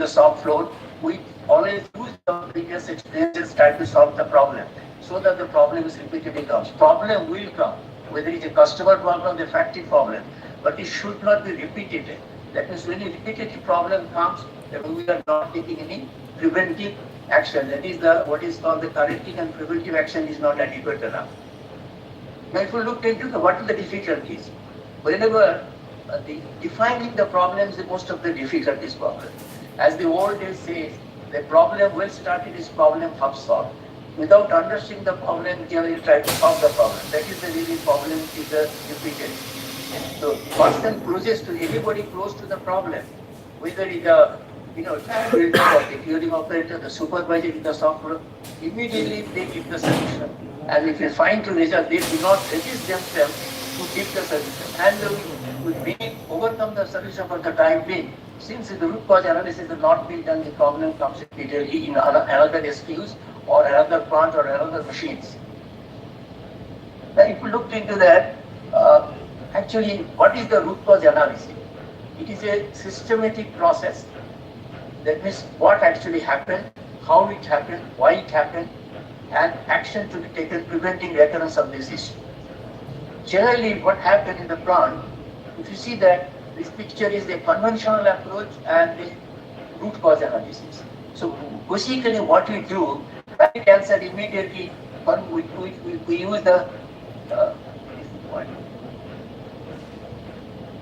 the shop floor, we always use the previous experiences, try to solve the problem so that the problem is repeatedly comes. Problem will come, whether it's a customer problem or a factory problem, but it should not be repeated. That means when a repeated problem comes, then we are not taking any preventive action. That is the what is called the corrective and preventive action is not adequate enough. Now, if you look into what are the difficulties, whenever defining the problems is most of the difficulties problem. As the old days says, the problem well started is problem half solved. Without understanding the problem, you will try to solve the problem. That is the really problem is repeated. So, person closest to anybody close to the problem, whether it's a builder or the clearing operator, the supervisor in the software, immediately they give the solution. And if you find the result, they do not resist themselves to give the solution. And we may overcome the solution for the time being. Since the root cause analysis has not been done, the problem comes repeatedly in another SKUs or another plant or another machines. Now, if you look into that, actually, what is the root cause analysis? It is a systematic process. That means what actually happened, how it happened, why it happened, and action to be taken preventing recurrence of this issue. Generally, what happened in the plant, if you see that this picture is the conventional approach and the root cause analysis. So basically what we do, right answer immediately, we use the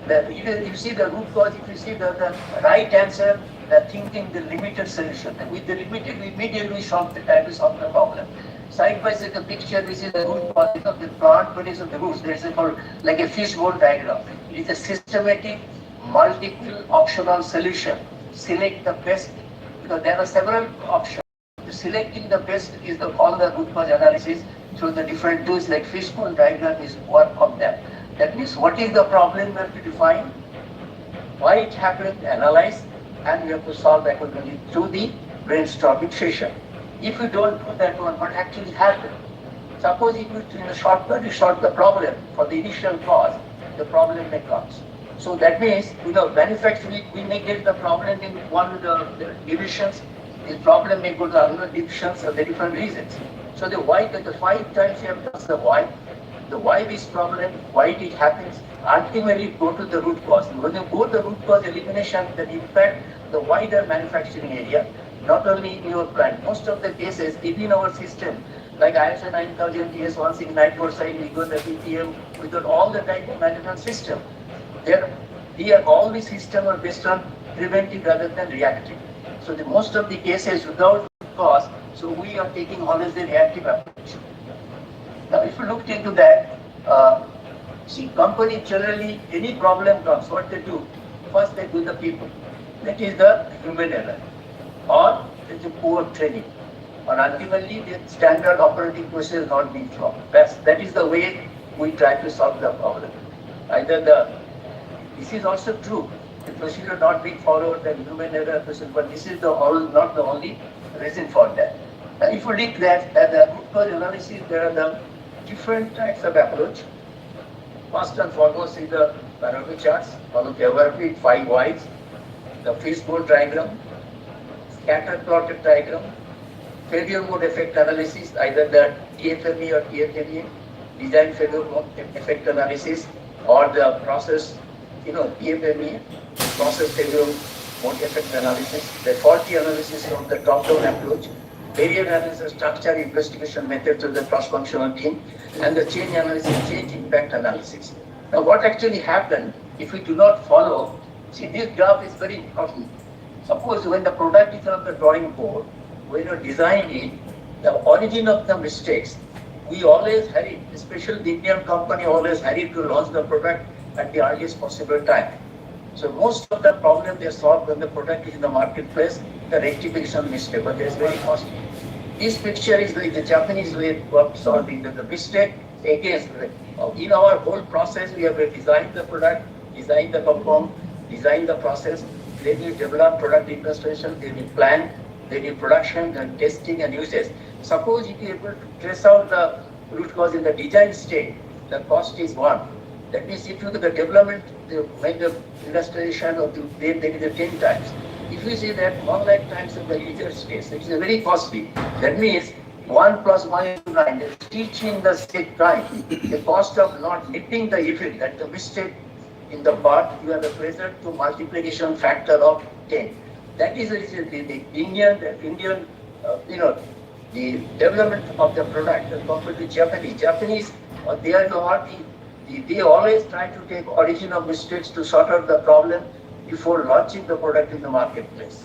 you see the root cause, if you see the right answer, the thinking, the limited solution. And with the limited, we immediately try to solve the problem. Side by side, the picture, we see the root cause of the plant produce of the roots. There is called like a fishbowl diagram. It is a systematic, multiple optional solution. Select the best, because there are several options. Selecting the best is all the root cause analysis through the different tools like fishbowl diagram is one of them. That means what is the problem we have to define, why it happened, analyze, and we have to solve accordingly through the brainstorming session. If you don't do that one, what actually happened? Suppose if you in a shortcut you solve the problem for the initial cause, the problem may come. So that means manufacturing we may get the problem in one of the divisions, the problem may go to other divisions for the different reasons. So the why, the 5 times you have done the why this problem, why it happens, ultimately go to the root cause. When you go to the root cause elimination, then impact the wider manufacturing area, not only in your plant. Most of the cases, within our system, like ISO 9000, TS 16945, we got the BPM, we got all the type of management system. Here, all the systems are based on preventive rather than reactive. So most of the cases without root cause, so we are taking always the reactive approach. Now, if you looked into that, see, company generally, any problem comes, what they do? First, they do the people. That is the human error. Or it's a poor training. Or ultimately, the standard operating procedure is not being followed. That is the way we try to solve the problem. This is also true. The procedure not being followed, the human error procedure, but this is not the only reason for that. Now, if you look at the root cause analysis, there are the different types of approach. First and foremost is the parameter charts, follow the 5 Ys, the fishbowl diagram, scatter plotted diagram, failure mode effect analysis, either the TFME or TFME, design failure mode effect analysis, or the process, TFME, process failure mode effect analysis, the faulty analysis of the top-down approach, barrier analysis, structure investigation method to the cross-functional team, and the change analysis, change impact analysis. Now, what actually happened if we do not follow? See, this graph is very important. Suppose when the product is on the drawing board, when you design it, the origin of the mistakes, we always hurry, especially the Indian company always hurry to launch the product at the earliest possible time. So most of the problem they solve when the product is in the marketplace, the rectification mistake, but it's very costly. This picture is like the Japanese way of solving the mistake. Again, in our whole process, we have designed the product, designed the compound, designed the process, then we develop product illustration, then we plan, then we production, then testing and usage. Suppose if you are able to trace out the root cause in the design state, the cost is 1. That means if you do the development, you make the illustration of then there is a 10 times. If you see that 1 lakh times in the user space, it is very costly. That means 1 plus 1 is 9. It's teaching the state time. The cost of not hitting the effect, that the mistake in the part, you have a pressure to multiplication factor of 10. That is the Indian, the development of the product compared to Japanese. Japanese, they are not, they always try to take origin of mistakes to sort out the problem before launching the product in the marketplace.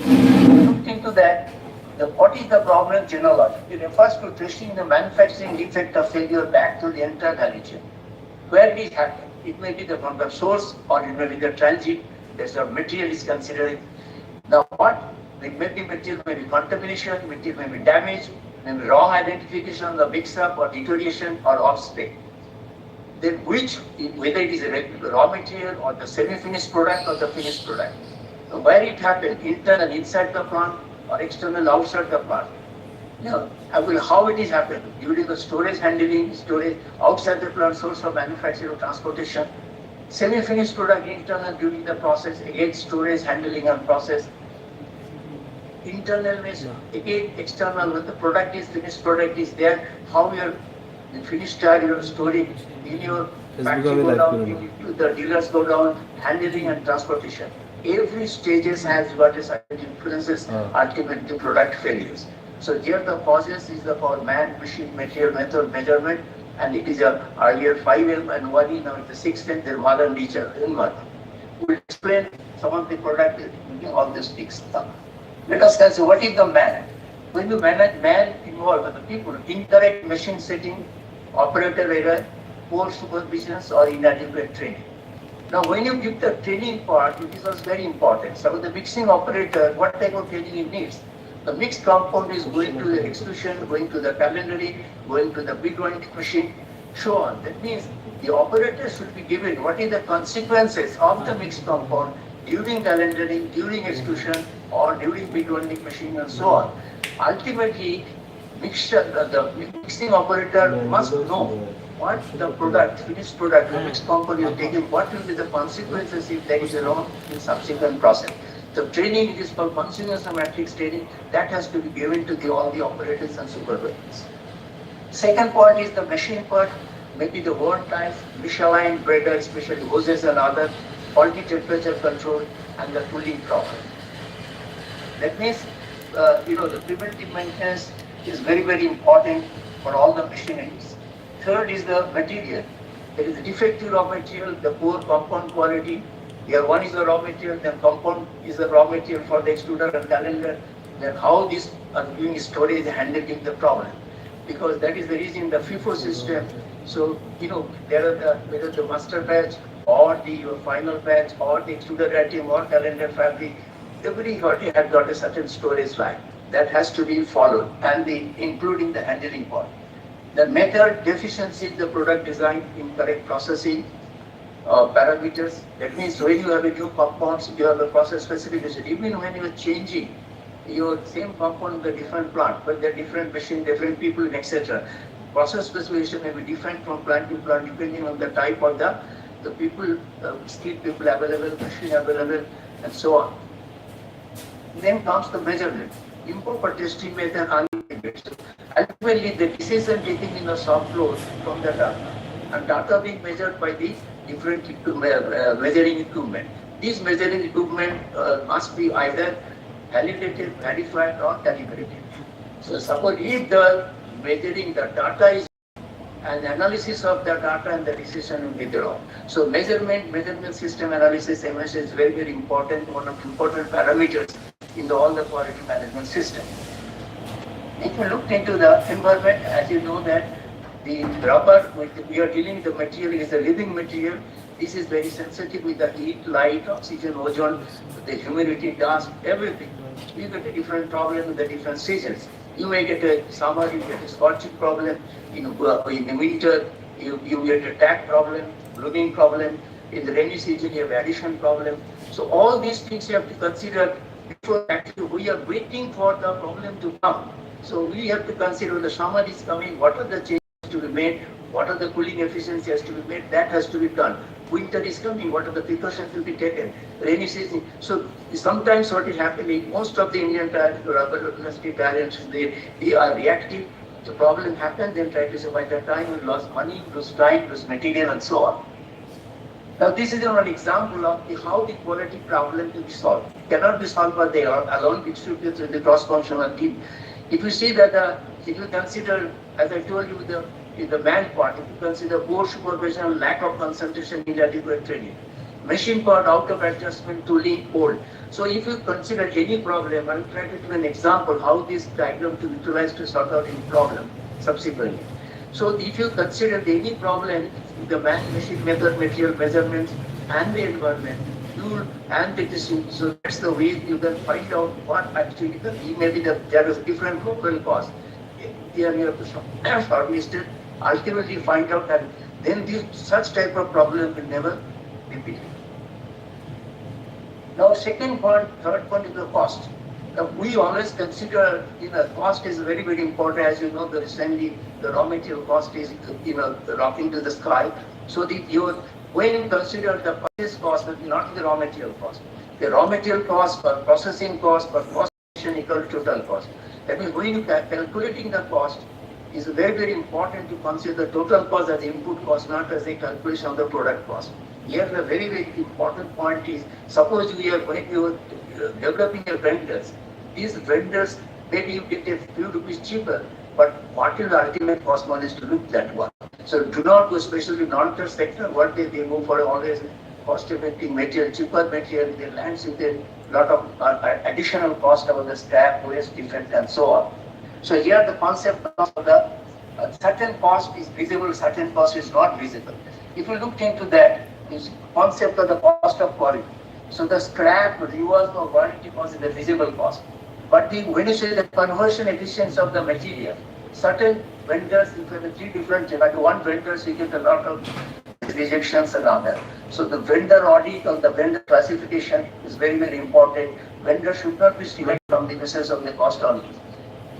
Looked into that, what is the problem genealogy? It refers to tracing the manufacturing defect of failure back to the entire value chain. Where it is happening? It may be from the source or it may be the transit. There's a material is considered. Now what? It may be material, may be contamination, material may be damage, may be wrong identification of the mix-up or deterioration or off-spec. Then which, whether it is a raw material or the semi-finished product or the finished product. So where it happened, internal inside the plant or external outside the plant. Now, how it is happening during the storage handling, storage outside the plant, source of manufacture or transportation, semi-finished product internal during the process, again storage, handling and process. Internal means again external, when the product is finished, product is there, how your the finished tire you are storing in your factory go down, the dealers go down, handling and transportation. Every stages has got a certain influences ultimately product failures. So here the causes is the for man, machine, material, method, measurement, and it is a earlier 5M and 1E, now it's the 6th and their modern teacher in one. We'll explain some of the product all this big stuff. Let us consider what is the man. When you manage man involved with the people, incorrect machine setting, operator error, poor supervision or inadequate training. Now when you give the training part, it is also very important. So the mixing operator, what type of training it needs? The mixed compound is going to the extrusion, going to the calendaring, going to the big one machine, so on. That means the operator should be given what is the consequences of the mixed compound during calendaring, during extrusion, or during big one machine and so on. Ultimately, the mixing operator must know what the product, finished product, the mixed compound is taking, what will be the consequences if there is a wrong in subsequent process. The training is called continuous matrix training, that has to be given to all the operators and supervisors. Second part is the machine part, maybe the worn times, misaligned breader, especially hoses and other, faulty temperature control, and the cooling problem. That means, the preventive maintenance is very, very important for all the machineries. Third is the material. There is a defective raw material, the poor compound quality. Here one is the raw material, then compound is the raw material for the extruder and calendar. Then how this are doing storage and handling the problem. Because that is the reason the FIFO system. So, there are whether the master batch or the final batch or the extruder atom or calendar fabric, everybody has got a certain storage line that has to be followed, and including the handling part. The method deficiency in the product design, incorrect processing parameters. That means when you have a new compounds, you have a process specification. Even when you are changing your same compound in the different plant, but they're different machine, different people, etc. Process specification may be different from plant to plant depending on the type of the people, skilled people available, machine available, and so on. Then comes the measurement. Improper testing method unintegrated. Ultimately, the decision taken in the shop floor from the data, and data being measured by the different measuring equipment. These measuring equipment must be either validated, verified, or calibrated. So suppose if the measuring the data is an analysis of the data and the decision will be wrong. So measurement system analysis MS is very, very important, one of the important parameters in all the quality management system. If you look into the environment, as you know that the rubber, we are dealing with the material is a living material. This is very sensitive with the heat, light, oxygen, ozone, the humidity, dust, everything. You get a different problem in the different seasons. You may get a summer, you get a scorching problem. In the winter, you get a tag problem, blooming problem. In the rainy season, you have addition problem. So all these things you have to consider before actually we are waiting for the problem to come. So we have to consider the summer is coming, what are the changes to be made, what are the cooling efficiency has to be made, that has to be done. winter is coming, what are the precautions will be taken, rainy season. So sometimes what is happening, most of the Indian rubber industry parents, they are reactive. The problem happens, then try to say by that time we lost money, lose time, lose material and so on. Now this is an example of how the quality problem can be solved. It cannot be solved by they alone, it should be through the cross-functional team. If you see that, if you consider, as I told you, the man part, if you consider poor supervision, lack of concentration, inadequate training, machine part, out of adjustment, tooling, old. So if you consider any problem, I'll try to give an example how this diagram to utilize to sort out any problem subsequently. So if you consider any problem, the machine method, material measurements, and the environment, and the decision, so that's the way you can find out what actually maybe there is different global cause. Here you have to shortlist it, ultimately find out that then such type of problem will never repeat. Now second point, third point is the cost. Now we always consider, cost is very, very important. As you know, recently the raw material cost is, rocking to the sky. So when you consider the purchase cost, but not the raw material cost. The raw material cost per processing cost per cost equal to total cost. That means when you calculating the cost, is very, very important to consider the total cost as the input cost, not as a calculation of the product cost. Here the very, very important point is, suppose when you are developing a vendors, these vendors, maybe you get a few rupees cheaper, but what is the ultimate cost one is to look that one. So do not go, especially non-trade sector, what they go for always cost-effective material, cheaper material, they lands with a lot of additional cost about the scrap, waste, defect and so on. So here the concept of the certain cost is visible, certain cost is not visible. If you look into that, this concept of the cost of quality. So the scrap, rework or warranty cost is the visible cost. But when you say the conversion efficiency of the material, certain vendors, if you have three different, like one vendor, so you get a lot of rejections around that. So the vendor audit or the vendor classification is very, very important. Vendor should not be selected from the basis of the cost only.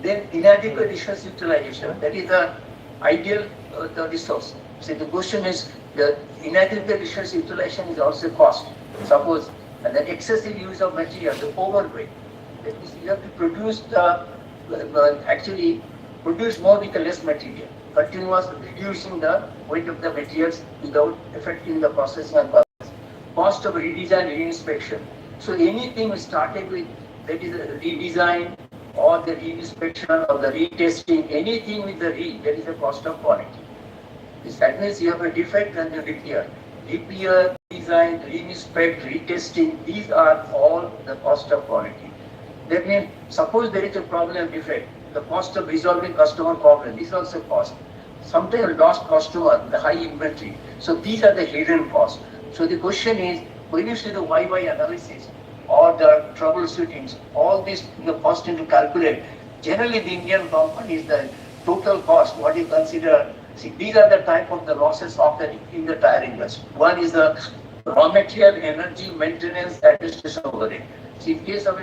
Then inadequate resource utilization, that is the ideal the resource. So the question is, the inadequate resource utilization is also cost. Suppose the excessive use of material, the overweight. That means you have to produce actually produce more with the less material, continuously reducing the weight of the materials without affecting the processing and purpose. Cost of redesign, reinspection. So anything we started with, that is a redesign or the reinspection or the retesting, anything with the that is the cost of quality. That means you have a defect and you repair. Repair, design, reinspect, retesting, these are all the cost of quality. That means, suppose there is a problem defect, the cost of resolving customer problem, this is also cost. Sometimes lost customer, the high inventory. So these are the hidden costs. So the question is, when you see the YY analysis or the troubleshootings, all this cost into calculate, generally the Indian companies, the total cost, what you consider, see, these are the type of the losses of in the tire industry. One is the raw material, energy, maintenance, administration overhead. See, in case of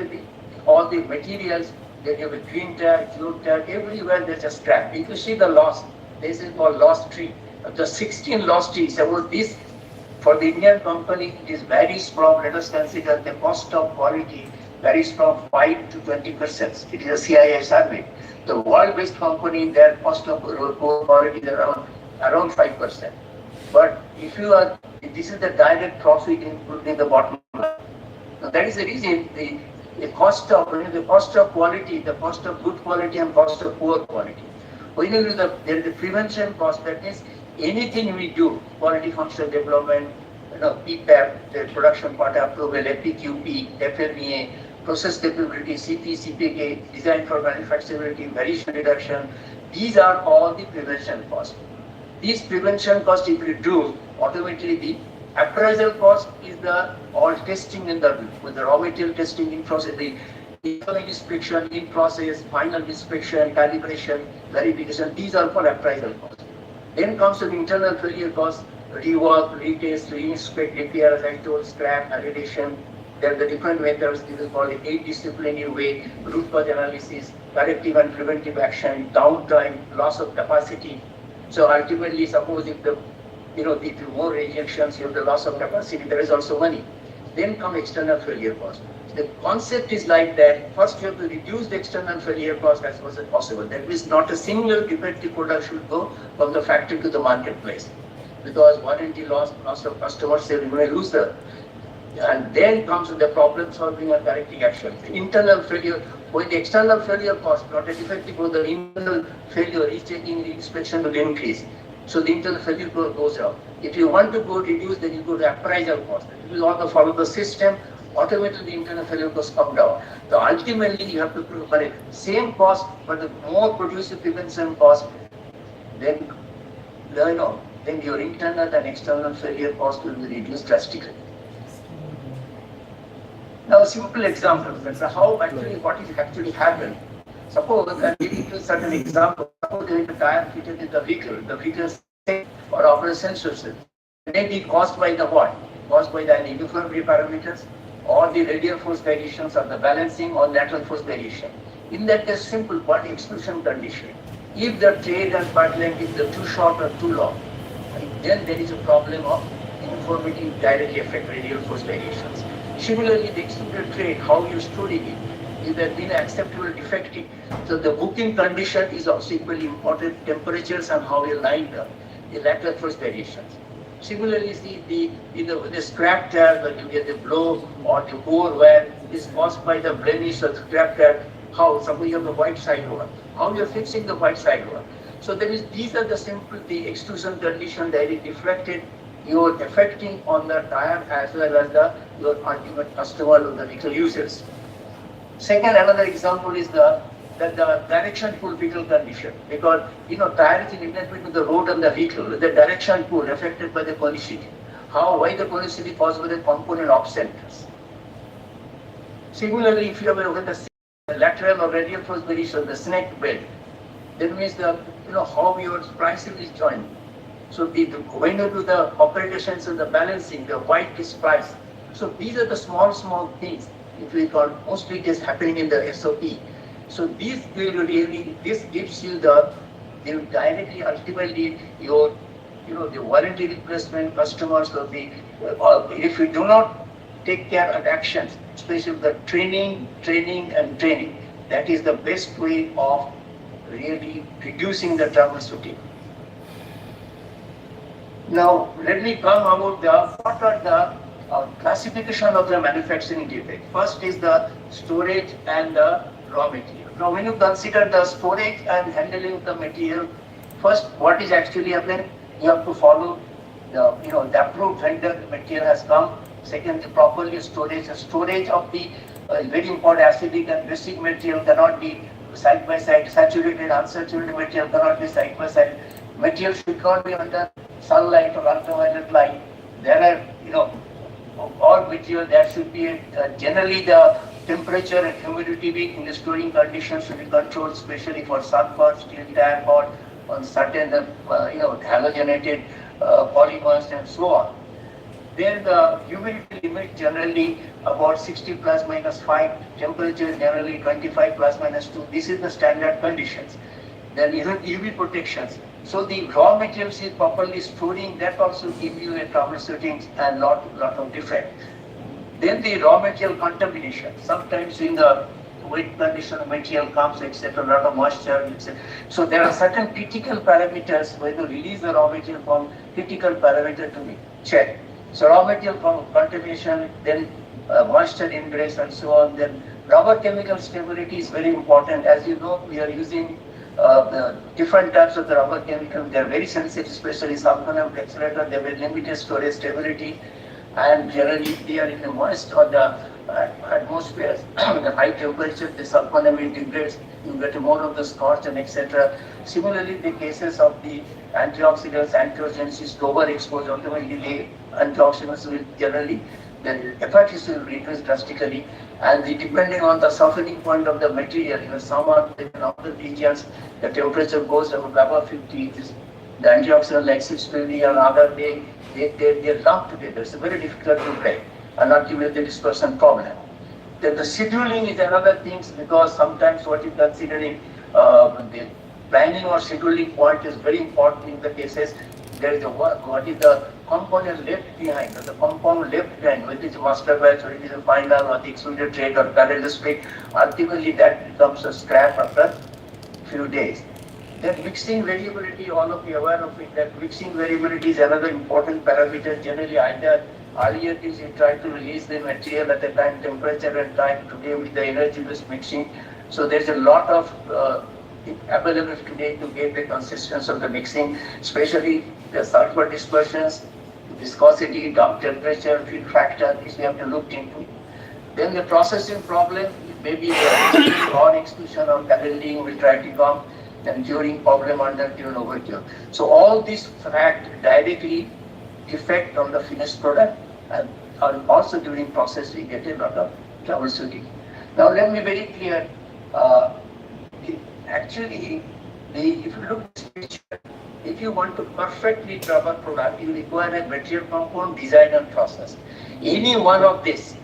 all the materials, then you have a green tag, blue tag, everywhere there's a scrap. If you see the loss, this is called loss tree. The 16 loss trees, about this, for the Indian company, it is varies from, let us consider the cost of quality varies from 5 to 20%. It is a CII survey. The world-based company, their cost of poor quality is around 5%. But if you are, this is the direct profit including the bottom line. Now that is the reason the cost of quality, the cost of good quality and cost of poor quality. When you do there is the prevention cost, that means anything we do, quality functional development, PPAP, the production part approval, FPQP, FMEA, process capability, CP, CPK, design for manufacturability, variation reduction, these are all the prevention costs. These prevention costs, if you do, automatically the appraisal cost is the all testing in with the raw material testing in process, the incoming inspection in process, final inspection, calibration, verification, these are for appraisal costs. Then comes the internal failure costs, rework, retest, reinspect, repair, as I told, scrap, validation. There are the different methods. This is called 8 disciplinary way, root cause analysis, corrective and preventive action, downtime, loss of capacity. So ultimately, suppose if the if you more rejections, you have the loss of capacity, there is also money. Then come external failure cost. The concept is like that. First, you have to reduce the external failure cost as much as possible. That means not a single defective product should go from the factory to the marketplace, because warranty loss of customers, you may lose the. And then comes the problem solving and correcting action. The internal failure, when the external failure cost, not a defective product, the internal failure is taking the inspection will increase. So the internal failure goes down. If you want to go reduce, then you go to appraisal cost. If you want to follow the system, automatically the internal failure costs come down. So ultimately you have to prove same cost, but the more producer prevention cost, then then your internal and external failure cost will be reduced drastically. Now, a simple example, that's how actually what is actually happened. Suppose I'm giving you certain example. Suppose there is a tire fitted in the vehicle or operation system. May be caused by the what? Caused by the uniformity parameters, or the radial force variations, or the balancing, or lateral force variation. In that case, simple part exclusion condition. If the trade and part length is too short or too long, then there is a problem of uniformity directly affect radial force variations. Similarly, the extruded trade, how you storing it, is that been acceptable defective. So the booking condition is also equally important, temperatures and how you line up, the lateral force variations. Similarly, the scrap tire, when you get the blow or the bore wear is caused by the blemish of the scrap tire. How? Suppose you have the white side over. How you are fixing the white side over? So these are the simple, the extrusion condition that is reflected. You are affecting on the tire as well as your ultimate customer or the vehicle users. Second, another example is the direction pull vehicle condition, because tire is in between the road and the vehicle. The direction pull affected by the conicity. Why the conicity caused by the component offsets. Similarly, if you have the lateral or radial force variation, the snake belt, that means how your pricing is joined. So when you do the operations and the balancing, the white is price. So these are the small things. If we call, mostly it is happening in the SOP. So this gives you the directly ultimately your the warranty replacement customers or if you do not take care of actions, especially the training, that is the best way of really reducing the troubleshooting. Now, let me come about what are the classification of the manufacturing defect. First is the storage and the raw material. Now, when you consider the storage and handling of the material, first, what is actually happening? You have to follow the approved vendor material has come. Second, the properly storage. The storage of the very important acidic and basic material cannot be side by side. Saturated, unsaturated material cannot be side by side. Material should not be under sunlight or ultraviolet light. There are, all material there should be generally the temperature and humidity in the storing conditions should be controlled, especially for sulfur, steel tire cord, on certain halogenated polymers and so on. Then the humidity limit generally about 60 plus minus 5, temperature generally 25 plus minus 2. This is the standard conditions. Then even UV protections. So the raw materials is properly storing, that also give you a troubleshooting and lot of defect. Then the raw material contamination. Sometimes in the wet condition material comes, etc., a lot of moisture, etc. So there are certain critical parameters when you release the raw material from critical parameter to be checked. So raw material from contamination, then moisture ingress and so on. Then rubber chemical stability is very important. As you know, we are using different types of the rubber chemical. They are very sensitive, especially sulfonium accelerator. They have a limited storage stability, and generally they are in the moist or the atmosphere. The high temperature, the sulfonium integrates. You get more of the scorch and etc. Similarly, the cases of the antioxidants, antioxidants is lower exposure. Ultimately, the antioxidants will generally the effect is reduced drastically, and depending on the softening point of the material, in summer, in other regions, the temperature goes above 50. The antioxidant like 620 and other they lump together. It's very difficult to break, and ultimately the dispersion problem. Then the scheduling is another thing, because sometimes what you considering the planning or scheduling point is very important in the cases. there is what is the component left behind, or the compound left behind, whether it's master batch or it is a final or the extruded trade or parallel split, ultimately that becomes a scrap after few days. Then mixing variability, all of you are aware of it, that mixing variability is another important parameter. Generally, either earlier days you try to release the material at the time temperature and time, today with the energy-based mixing. So there's a lot of available today to get the consistency of the mixing, especially the sulfur dispersions, viscosity, dump temperature, fill factor, this we have to look into. Then the processing problem, maybe the raw extrusion or paneling will try to come, then curing problem under cure overcure. So all these fact directly effect on the finished product, and also during process we get a lot of troubleshooting. Now let me be very clear. Actually, if you look at this picture, if you want to perfectly rubber product, you require a material compound, design and process. Any one of this,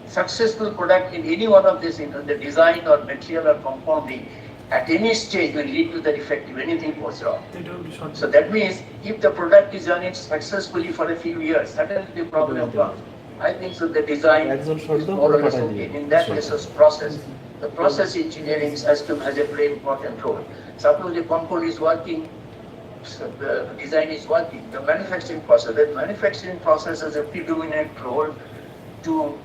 successful product in any one of this, in the design or material or compounding, at any stage will lead to the defective, anything goes wrong. So that means if the product is running successfully for a few years, suddenly the problem comes. I think so the design is more or less okay. In that case, process. The process engineering has a very important role. Suppose the compound is working, so the design is working, the manufacturing process has a predominant role to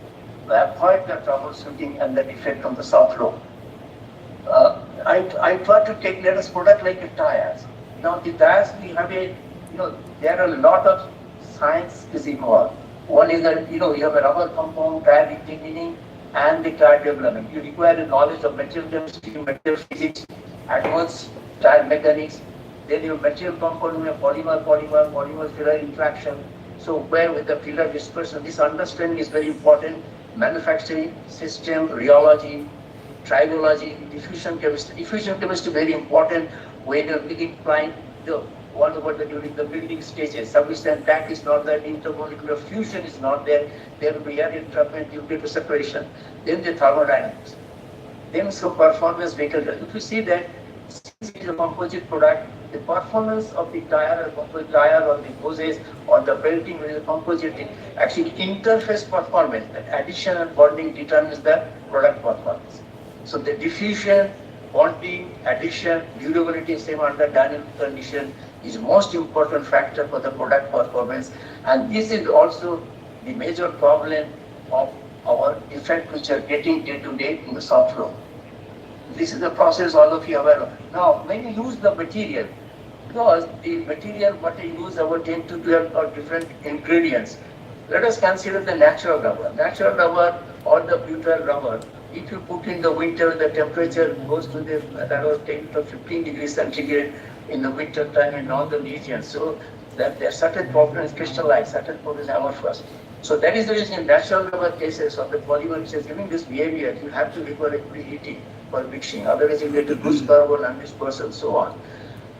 avoid the troubleshooting and the defect on the soft road. I try to take let us product like a tires. Now the tires we have there are a lot of science is involved. One is that you have a rubber compound, tire engineering, and the tire development. You require a knowledge of material chemistry, material physics, advanced tire mechanics. Then your material compound, you have polymer filler interaction. So where with the filler dispersion, this understanding is very important. Manufacturing, system, rheology, tribology, diffusion chemistry. Diffusion chemistry very important when you're applying the one over during the building stages. Substance tank is not there, intermolecular fusion is not there, there will be air entrapment due to separation. Then the thermodynamics. Then some performance vehicles. If you see that since it is a composite product, the performance of the tire or the hoses or the belting with the composite actually interface performance, the addition and bonding determines the product performance. So the diffusion, bonding, addition, durability, same under dynamic condition is most important factor for the product performance. And this is also the major problem of our defect which are getting day to day in the soft floor. This is the process all of you are aware of. Now, when you use the material, because the material what I use about 10 to 12 are different ingredients. Let us consider the natural rubber. Natural rubber or the butyl rubber, if you put in the winter, the temperature goes to the around 10 to 15 degrees centigrade in the winter time in all the regions. So that there are certain problems crystallize, certain problems amorphous. So that is the reason in natural rubber cases of the polymer which is giving this behavior, you have to require a preheating for mixing. Otherwise you get to lose carbon and dispersal and so on.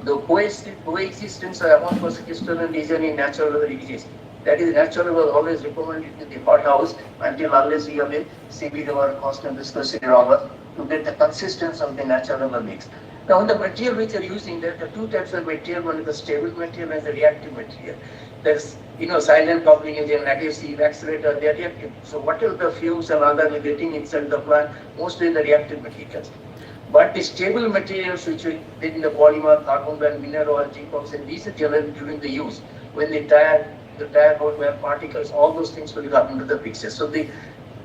The coexistence of amorphous crystalline region in natural rubber exists. That is natural rubber always recommended in the hot house until unless you have a CB rubber, constant viscosity rubber to get the consistency of the natural rubber mix. Now in the material which are using, there are two types of material. One is the stable material and the reactive material. There's silent coupling agent, adhesive, accelerator, they are reactive. So whatever the fumes and other are getting inside the plant, mostly the reactive materials. But the stable materials which are in the polymer, carbon and mineral oil, and these are generally during the use. When the tire road where particles, all those things will come into the picture. So you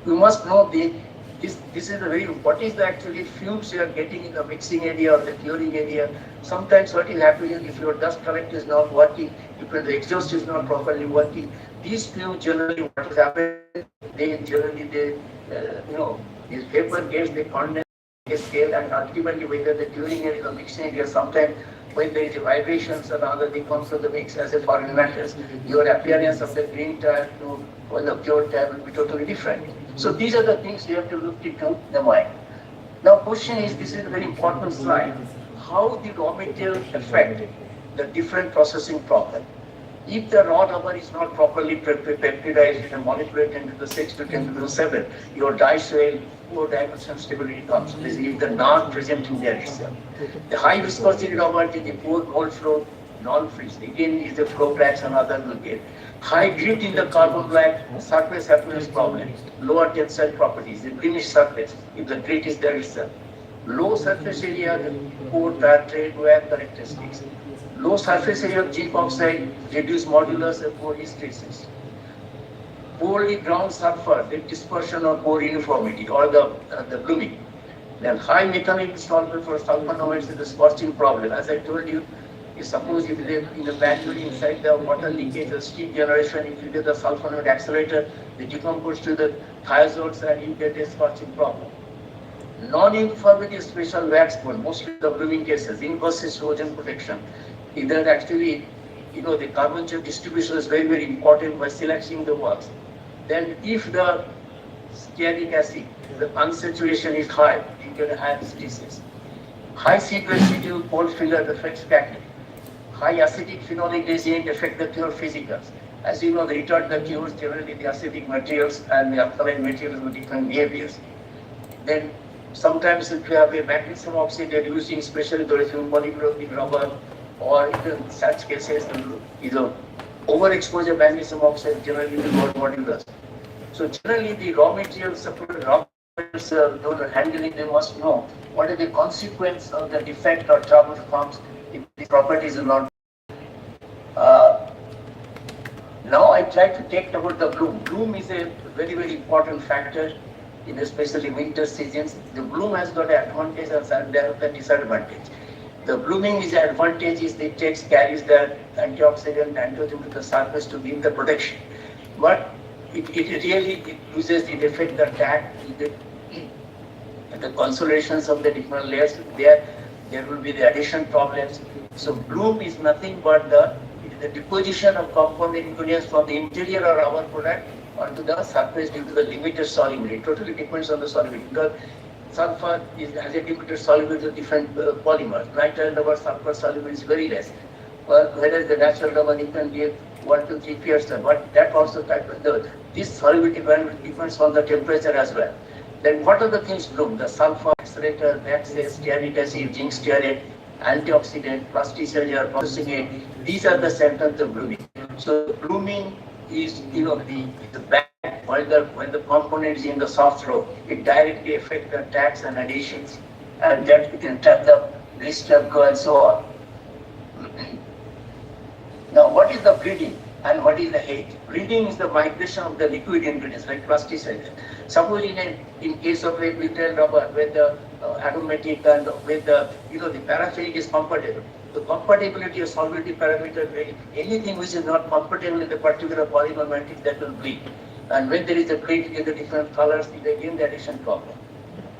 must know this is a very, what is the actually fumes you are getting in the mixing area or the curing area. Sometimes what is happening is if your dust collector is not working, if the exhaust is not properly working, these fumes generally what is happening, these vapor gets the condense scale, and ultimately whether the curing area or mixing area, sometimes when there is vibrations and other things comes to the mix as a foreign matters, your appearance of the green tire to the pure tire will be totally different. So these are the things you have to look into the mind. Now question is, this is a very important slide, how the raw material affect the different processing problem. If the raw rubber is not properly peptidized and manipulated into the 6 to 10 to the 7, your dice will 4-dimensional stability comes. This is the non present in there itself. The high viscosity rubber is the poor mold flow, non-freeze. Again, is the flow cracks and other will get. High grit in the carbon black surface happiness problem. Lower tensile properties, the greenish surface, if the grit is there itself. Low surface area, the poor trade wear characteristics. Low surface area of zinc oxide, reduced modulus and poor hysteresis. Poorly ground sulfur, the dispersion of poor uniformity or the blooming. Then high mechanical solvent for sulfonates is the scorching problem. As I told you, suppose if they in the battery inside the water leakage or steam generation, if you get the sulfonate accelerator, they decompose to the thiazoles and you get a scorching problem. Non-uniformity special wax bone, mostly the blooming cases, inverse erosion protection. Either actually, the carbon chain distribution is very, very important by selecting the works. Then if the stearic acid, the unsaturation is high, you can have disease. High seed residue, cold filler affects packing. High acidic phenolic gradient affect the cure physicals. As you know, they retard the cures, generally the acidic materials and the alkaline materials with different behaviors. Then sometimes if you have a magnesium oxide they're using, especially the polychloride rubber, or in such cases, overexposure magnesium oxide generally will not modulus. So generally the raw materials, handling, they must know what are the consequence of the defect or trouble comes if the properties are not. Now I try to take about the bloom. Bloom is a very, very important factor in especially winter seasons. The bloom has got an advantage and there is a disadvantage. The blooming is the advantage is it carries the antioxidant antigen to the surface to give the protection. But it loses the defect, the tag, the consolations of the different layers. There will be the addition problems. So bloom is nothing but the deposition of compound ingredients from the interior or our product onto the surface due to the limited solubility. It totally depends on the solubility. Because sulfur has a limited solubility of different polymers. Nitrile rubber sulfur solubility is very less. Whereas the natural rubber you can give 1 to 3 psi, but that also this solubility depends on the temperature as well. Then what are the things bloom? The sulfur, accelerator, waxes, stearic acid, zinc stearate, antioxidant, plasticity or processing aid. These are the symptoms of blooming. So blooming is the back when the component is in the soft row, it directly affects the tags and additions, and that we can trap the blister go and so on. Now what is the bleeding and what is the hate? Bleeding is the migration of the liquid ingredients like plasticity. Suppose in case of a butyl rubber where the aromatic and with the paraffinic is compatible. The compatibility of solubility parameter, anything which is not compatible in the particular polymer matrix, that will bleed. And when there is a bleed, you get the different colors, you again the addition problem.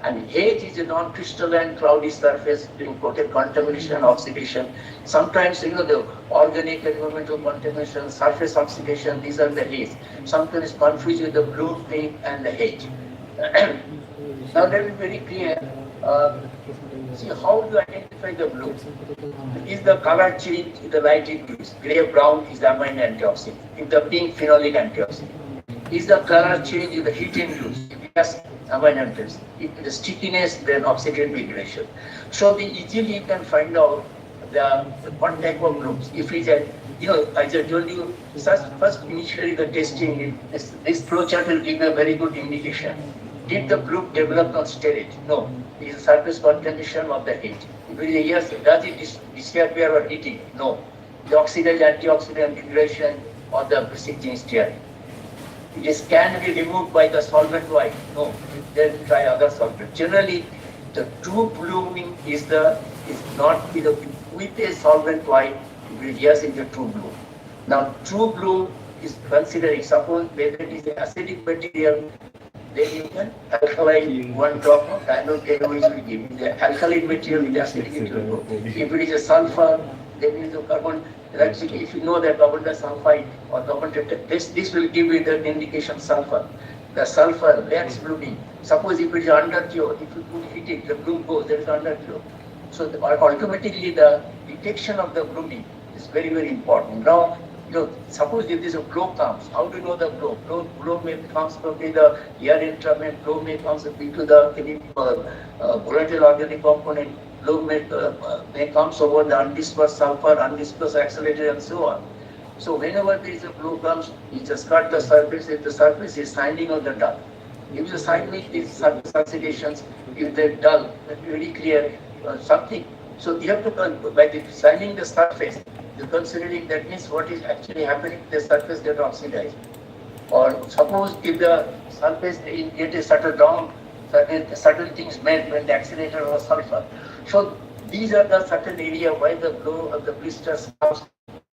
And H is a non-crystalline cloudy surface being coated contamination, oxidation. Sometimes the organic environmental contamination, surface oxidation, these are the H. Sometimes confused with the blue, pink and the H. Now let me be very clear. See how to identify the blue. Is the color change in the light increase? Gray brown is the amine antioxidant. If the pink phenolic antioxidant. Is the color change in the heat induced? Yes, amine antioxidant. If the stickiness, then oxidative degradation. So easily you can find out what type of blooms. If it's as I told you, first initially the testing, this flowchart will give a very good indication. Did the bloom develop on stearate? No. It is a surface contamination of the heat. If it is a yes, does it disappear or heating? No. The oxidized antioxidant degradation or the precipitin stearate. It can be removed by the solvent white. No. Then try other solvent. Generally, the true blooming is not with a solvent white. It will yes in the true bloom. Now, true bloom is considering suppose whether it is an acidic material. Then you can alkaline 1 drop of diamond will give the alkaline material with acidic material. If it is a sulfur, then it is a carbon. Actually, if you know that carbon sulfide or carbon tetrahydride, this will give you the indication sulfur. The sulfur lacks blooming. Suppose if it is under cure, if you put heat, the bloom goes, there is under cure. So automatically the detection of the blooming is very, very important. Now, Suppose if there's a flow comes, how do you know the flow? Flow may comes from the air entrapment, flow may comes into the volatile organic component, flow may comes over the undispersed sulfur, undispersed accelerator, and so on. So whenever there is a flow comes, you just cut the surface. If the surface is shining or the dull, if the shining is surface oxidations, if they're dull, that's very clear something. So you have to, by shining the surface, you're considering that means what is actually happening, the surface get oxidized. Or suppose if the surface get a settle down, certain things made when the accelerator was sulfur. So these are the certain area why the flow of the blisters comes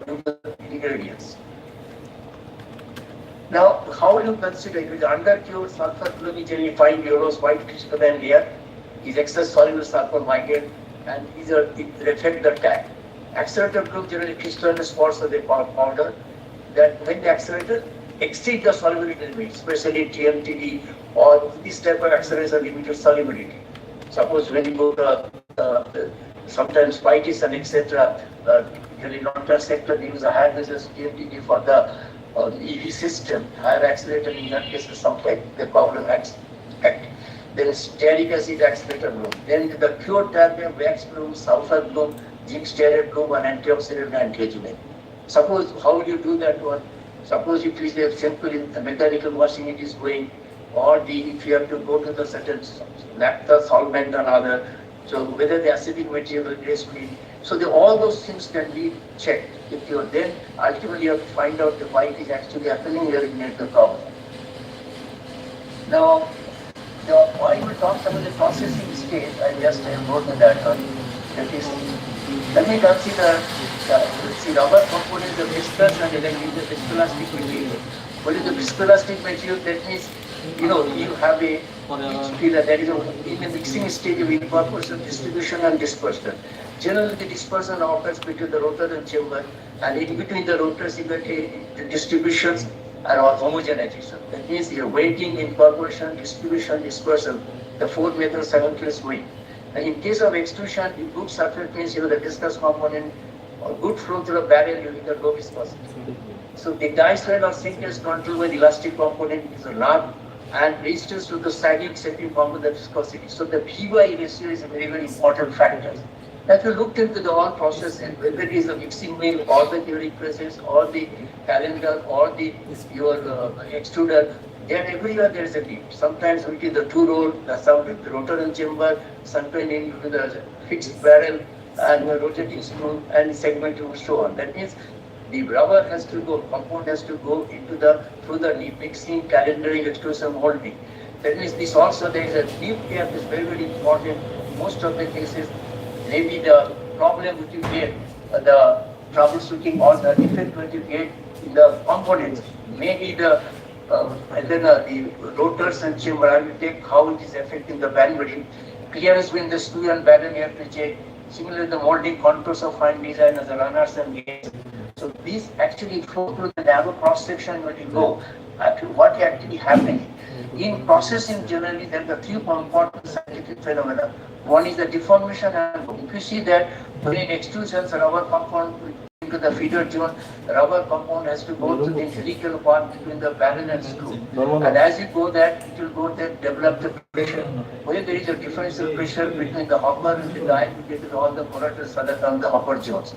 to the ingredients. Now, how you consider it? With undercured sulfur fluorine 5 euros white crystalline layer is excess soluble sulfur migrate and it affect the tag. Accelerator group generally crystalline spots of the powder that when the accelerator exceed the solubility limit, especially TMTD or this type of accelerator limited solubility. Suppose when you go to sometimes Vitis and etc. In long-term sector they use a higher resistance TMTD for the EV system, higher accelerator in that case is something the problem acts. There is stearic acid accelerator bloom. Then the pure terbium, wax bloom, sulfur bloom, zinc stearate bloom, and antioxidant and antiaging. Suppose how do you do that one? Suppose if it is simple in the mechanical washing it is going, or if you have to go to the certain naphtha, solvent and other, so whether the acidic material is clean. So all those things can be checked. If you then ultimately have to find out why it is actually happening, you eliminate the problem. Now, why we talked about the processing stage, I just wrote that one. That is, let me consider the rubber component, the viscous and then the viscoelastic material. What is the viscoelastic material? That means, you have a pillar that is in the mixing stage of incorporation, distribution and dispersion. Generally, the dispersion occurs between the rotor and chamber, and in between the rotors, you get the distributions and homogenization. That means you're waiting, incorporation, distribution, dispersion. The 4 methods simultaneously. And in case of extrusion, the good surface means the viscous component or good flow through the barrel, you get low viscosity. So the diastole or sink is controlled by the elastic component is a log and resistance to the sagging setting component, the viscosity. So the P/Y ratio is a very, very important factor. If you looked into the whole process and whether it is the mixing mill or the theoretic presses or the calendar or your extruder, then everywhere there is a lead. Sometimes we do the 2-roll, some with the rotor and chamber, sometimes into the fixed barrel and the rotating screw and segment and so on. That means the rubber has to go, compound has to go through the mixing, calendaring, extrusion, molding. That means this also there is a deep gap is very, very important. Most of the cases, maybe the problem which you get, the troubleshooting or the defect which you get in the components, maybe the rotors and chamber, I will take how it is affecting the bandwidth. Clearance between the screw and barrel you have to check. Similarly, the molding contours of fine design as the runners and gates. So these actually flow through the narrow cross section when you go. What actually happening? In processing generally, there are 3 important scientific phenomena. One is the deformation, and if you see that when in extrusions, rubber compound into the feeder zone, the rubber compound has to go to the helical part between the barrel and screw. And as you go that, it will go there, develop the pressure. When there is a differential pressure between the hopper and the die, you get all the correctors on the hopper zones.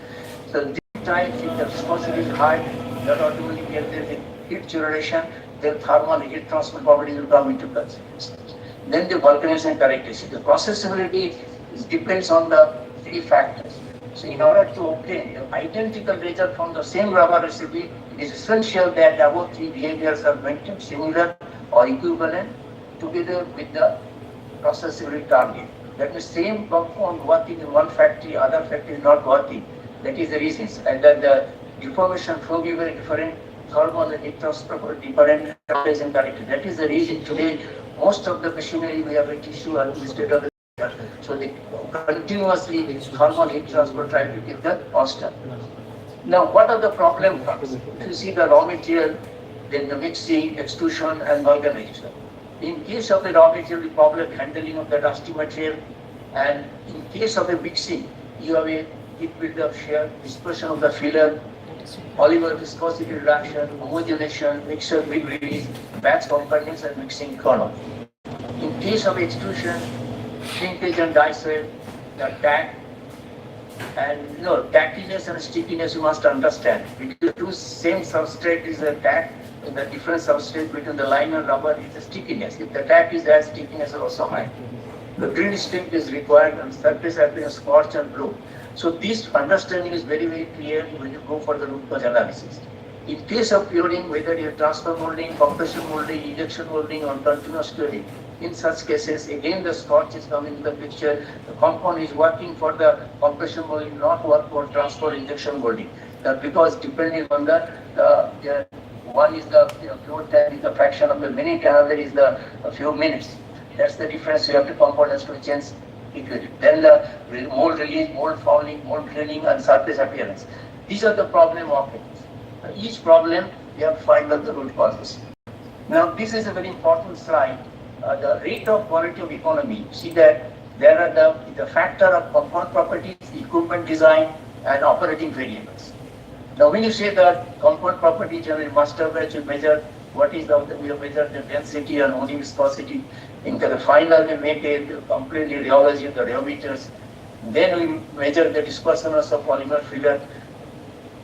So this time, if the viscosity is high, that automatically there is a heat generation, then thermal heat transfer properties will come into consideration. Then the vulcanization characteristics. The processability depends on the 3 factors. So in order to obtain an identical result from the same rubber recipe, it is essential that above 3 behaviors are maintained similar or equivalent together with the processability target. That means same compound working in one factory, other factory is not working. That is the reason. And then the deformation flow will be very different, thermal and heat transfer different character. That is the reason today most of the machinery we have a tissue instead of the so they continuously thermal heat transfer try to give the constant. Now what are the problem comes? If you see the raw material, then the mixing, extrusion and vulcanization. In case of the raw material, the problem handling of the dusty material, and in case of the mixing, you have a heat build-up shear, dispersion of the filler, polymer viscosity reduction, homogenization, mixture big release, batch components and mixing economy. In case of extrusion, shrinkage and die swell, the tack and tackiness and stickiness you must understand. Because two same substrate is a tack, and the different substrate between the lime and rubber is the stickiness. If the tack is there, stickiness is also high. The green strength is required and surface appearance scorch and blow. So this understanding is very, very clear when you go for the root cause analysis. In case of curing, whether you have transfer molding, compression molding, injection molding or continuous curing, in such cases, again the scorch is coming into the picture. The compound is working for the compression molding, not work for transfer injection molding. Because depending on the one is the flow time is the fraction of the minute, another is the few minutes. That's the difference. You have to components to change equally. Then the mold release, mold fouling, mold draining, and surface appearance. These are the problem of it. Each problem you have to find out the root causes. Now this is a very important slide. The rate of quality of economy. See that there are the factor of compound properties, equipment design, and operating variables. Now when you say that compound property generally master batch, you measure what is we have measured the density and holding viscosity. In the final we make a completely rheology of the rheometers. Then we measure the dispersiveness of polymer filler.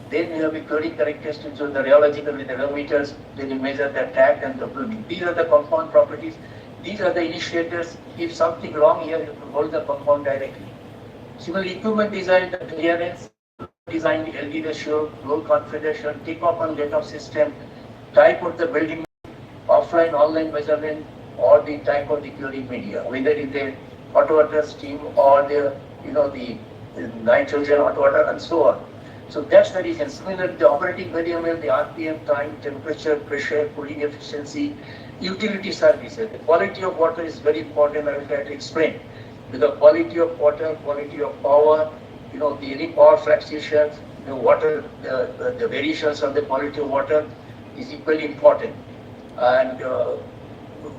Then we have the curing characteristics of the rheological with the rheometers. Then we measure the tack and the blooming. These are the compound properties. These are the initiators. If something wrong here, you can hold the compound directly. Similarly, equipment design, the clearance, design the LD ratio, roll configuration, take-off and let-off system, type of the building, offline, online measurement, or the type of the curing media, whether it's the hot water, steam, or the the nitrogen, hot water, and so on. So that's the reason. Similarly, the operating variable, the RPM, time, temperature, pressure, cooling efficiency, utility services. The quality of water is very important. I will try to explain. With the quality of water, quality of power, any power fluctuations, the water, the variations of the quality of water is equally important. And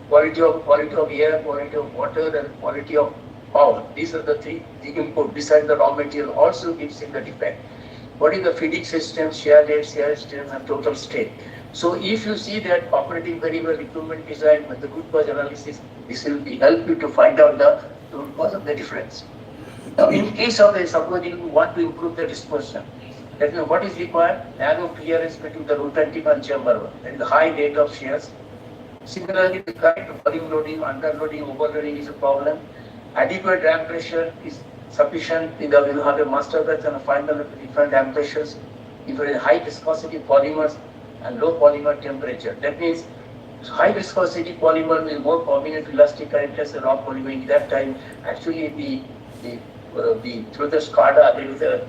quality of air, quality of water, and quality of power. These are the three input. Besides the raw material, also gives in the defect. What is the feeding system, shear rate, shear strength, and total state? So if you see that operating variable, equipment design, with the root cause analysis, this will help you to find out the root cause of the difference. Now, in case of suppose you want to improve the dispersion, that means what is required? Narrow clearance between the root and tip and chamber one, and the high rate of shears. Similarly, the correct volume loading, underloading, overloading is a problem. Adequate dam pressure is sufficient. You have a master batch and a final different dam pressures. If you have high viscosity polymers and low polymer temperature, that means high viscosity polymer will more combinate elastic characters and raw polymer. In that time, actually through the SCADA there is a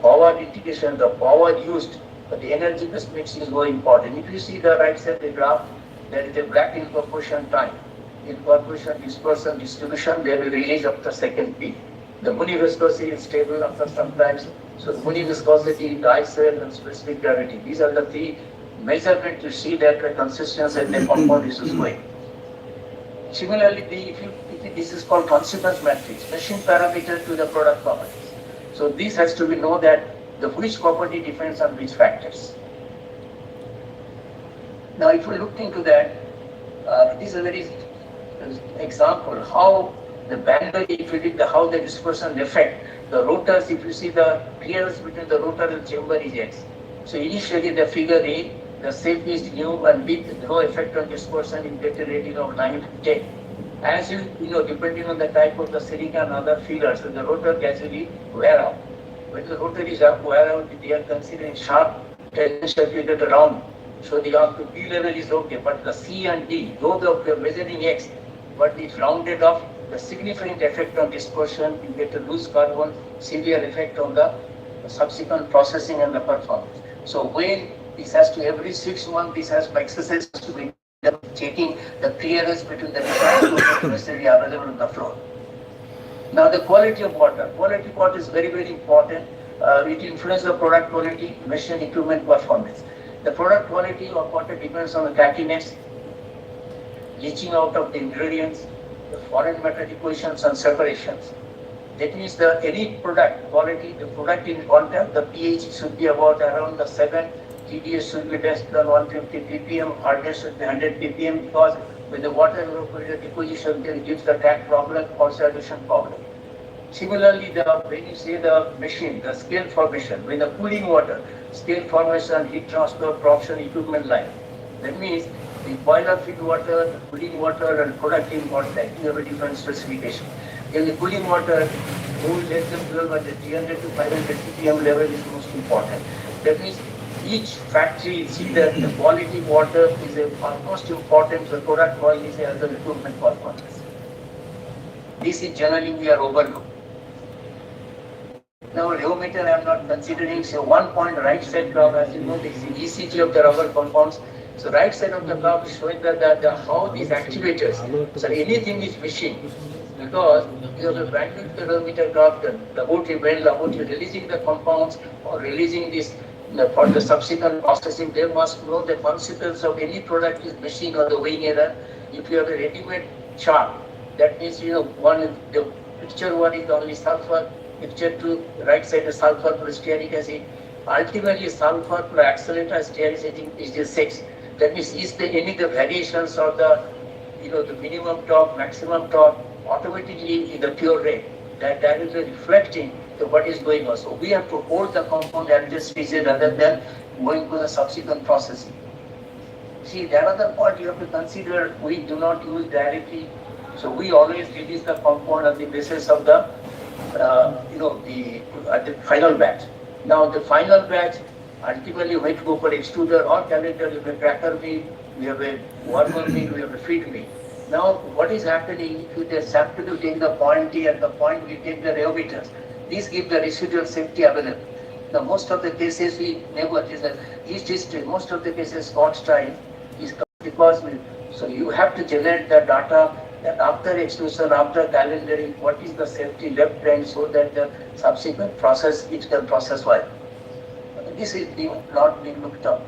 power integration, the power used, but the energy based mix is more important. If you see the right side of the graph, there is a black incorporation time. Incorporation, dispersion, distribution, they will release after second peak. The Muni viscosity is stable after some times. So Muni viscosity, dye cell, and specific gravity. These are the three measurements to see that the consistency and the compound is going. Similarly, this is called consequence matrix, machine parameter to the product properties. So this has to be known that which property depends on which factors. Now, if we look into that, this is a very example how the bandwidth, if you did how the dispersion effect, the rotors, if you see the clearance between the rotor and chamber is X. So initially the figure A, the shape is new and with no effect on dispersion in better rating of 9 to 10. As depending on the type of the silica and other fillers, so the rotor gradually wear out. When the rotor is wear out, they are considering sharp tangential figure around. So the B level is okay, but the C and D, though they are measuring X, but it's rounded off, the significant effect on dispersion, you get a loose carbon, severe effect on the subsequent processing and the performance. So when this has to, every 6 months, this has exercise to be checking the clearance between the different necessarily available on the floor. Now the quality of water. Quality of water is very, very important. It influences the product quality, machine equipment performance. The product quality of water depends on the crackliness, leaching out of the ingredients, the foreign matter equations and separations. That means the any product quality, the product in contact, the pH should be about around the 7, TDS should be less than 150 ppm, hardness should be 100 ppm, because when the water evaporator deposition, then gives the tag problem or solution problem. Similarly, when you say the machine, the scale formation, when the cooling water, scale formation, heat transfer, production equipment line, that means the boiler feed water, the cooling water, and product in contact, you have a different specification. In the cooling water, cool less than 1200, 300 to 500 ppm level is most important. That means each factory see that the quality water is a most important, the product quality is as an equipment performance. This is generally we are overlooked. Now, rheometer I am not considering, so 1 point right side curve, as you know, this is ECG of the rubber compounds. So right side of the curve is showing that how these actuators, so anything is machine, because you have a brand new rheometer curve done, about you releasing the compounds or releasing this for the subsequent processing, they must know the principles of any product is machine or the weighing error. If you have a ready-made chart, that means the picture 1 is only sulfur, picture 2 right side is sulfur plus stearic acid. Ultimately sulfur plus accelerator stearic acid is just 6. That means is there any the variations of the the minimum torque, maximum torque, automatically in the pure rate that is reflecting what is going on. So we have to hold the compound at this phase rather than going to the subsequent processing. See, the other point you have to consider, we do not use directly, so we always release the compound on the basis of the the final batch. Now the final batch, ultimately we go for extruder or calendar, we have a cracker mill, we have a warmer mill, we have a feed mill. Now what is happening, if you just sample to take the point T at the point we take the rheometers, these give the residual safety available. Now most of the cases we never, each history, most of the cases Scott's time is because so you have to generate the data that after extrusion, after calendaring, what is the safety left hand so that the subsequent process, it can process well. This is not being looked up.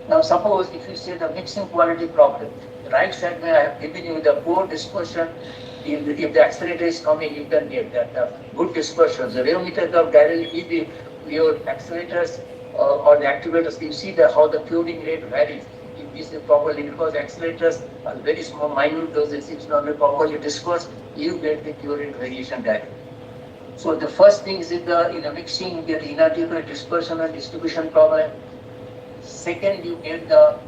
Now suppose if you say the mixing quality problem, the right side where I have given you the poor dispersion, if the accelerator is coming, you can get that good dispersion. The rheometer curve directly give your accelerators or the activators, you see how the curing rate varies. If this is properly, because accelerators are very small, minute doses, it's not properly dispersed, you get the cure rate variation directly. So the first thing is in the mixing, you get inadequate dispersion and distribution problem. Second, you get the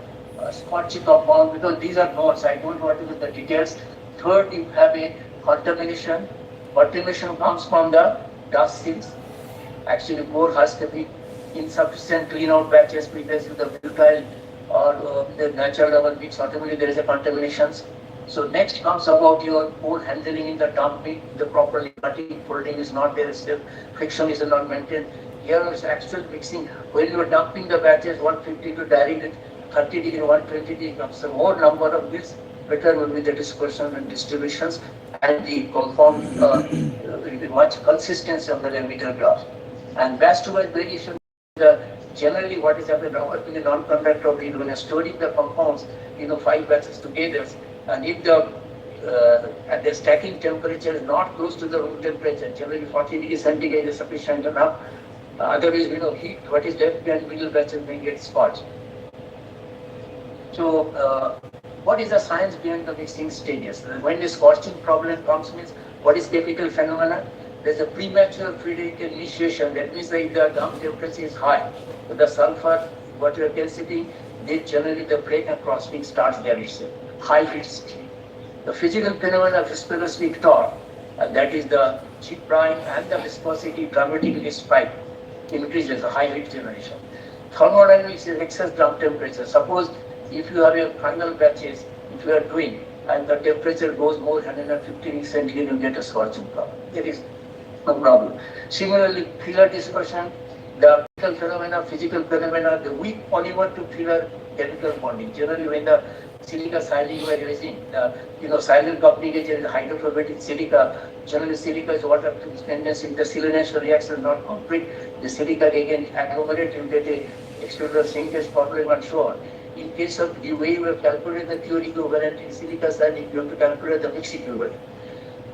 Scotchy compound, because these are notes, I don't want to do the details. Third, you have a contamination. Contamination comes from the dust seals. Actually, core has to be insufficient clean out batches because of the butyl or the natural rubber mix, automatically there is a contaminations. So next comes about your core handling in the dumping, the properly cutting, folding is not there, still friction is not maintained. Here is actual mixing. When you are dumping the batches 150 to direct 30 degree, 120 degree comes. The more number of bits, better will be the dispersion and distributions and the compound will be much consistency of the rheometer graph. And batch to batch variation, generally what is happening now in the non-conductor of when you're storing the compounds, 5 batches together, and if the at the stacking temperature is not close to the room temperature, generally 40 degrees centigrade is sufficient enough. Otherwise, heat, what is left behind middle batches may get scorched. So, what is the science behind the mixing stages? When the scorching problem comes, means what is chemical phenomena? There's a premature free radical initiation. That means that if the dump temperature is high, the sulfur, water density, they generally the break and crossing starts there itself. High heat steam. The physical phenomena of viscosity torque, that is the chip prime and the viscosity dramatically spike, increases the high heat generation. Thermodynamics is excess dump temperature. Suppose if you have your final batches, if you are doing, and the temperature goes more than 150 centigrade, you get a scorching problem. There is no problem. Similarly, filler dispersion, the physical phenomena, the weak polymer to filler chemical bonding. Generally, when the silica silane you are using, silane coupling agent is hydrophobic silica. Generally, silica is water tendency. The selenation reaction is not complete. The silica again agglomerate, you get a extruder shrinkage problem and so on. In case of the way you have calculated the pure equivalent in silica silane, you have to calculate the mixed equivalent.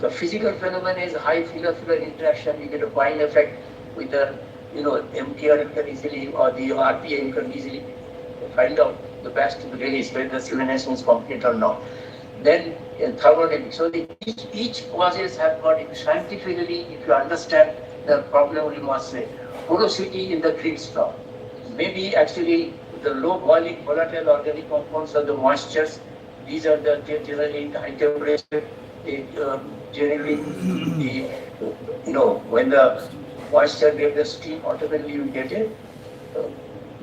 The physical phenomenon is high filler interaction. You get a bind effect with the, MTR you can easily, or the RPA you can easily find out the best release, whether the civilization is complete or not. Then in thermodynamics, so each causes have got, scientifically, if you understand the problem, you must say, porosity in the green straw. Maybe actually the low boiling volatile organic compounds are the moistures. These are the generally high temperature. Generally, when the moisture gave the steam, automatically you get it.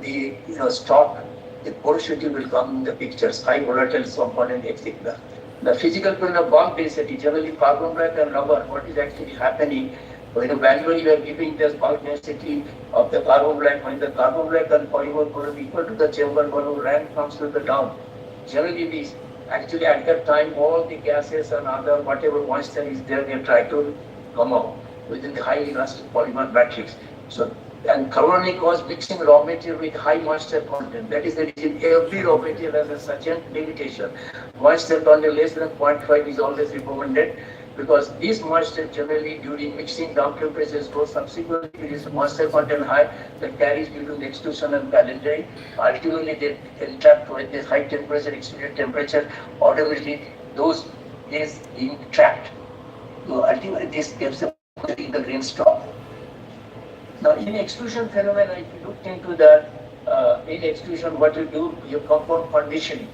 The stock, the porosity will come in the pictures, high volatile component, etc. The physical phenomenon of bulk density, generally carbon black and rubber, what is actually happening? Manually you are giving this bulk density of the carbon black, when the carbon black and polymer volume equal to the chamber volume, rank comes to the down. Generally these, actually at that time, all the gases and other whatever moisture is there, they try to come out within the high elastic polymer matrix. So, and carbonic was mixing raw material with high moisture content. That is the reason every raw material has a certain limitation. Moisture content less than 0.5 is always recommended, because this moisture generally during mixing down temperatures goes subsequently, it is moisture content high that carries due to the extrusion and calendering. Ultimately they entrapped with this high temperature, extruded temperature, automatically those is being trapped. So ultimately this gives the green straw. Now in extrusion phenomena, if you look into that, in extrusion what you do, you compound conditioning,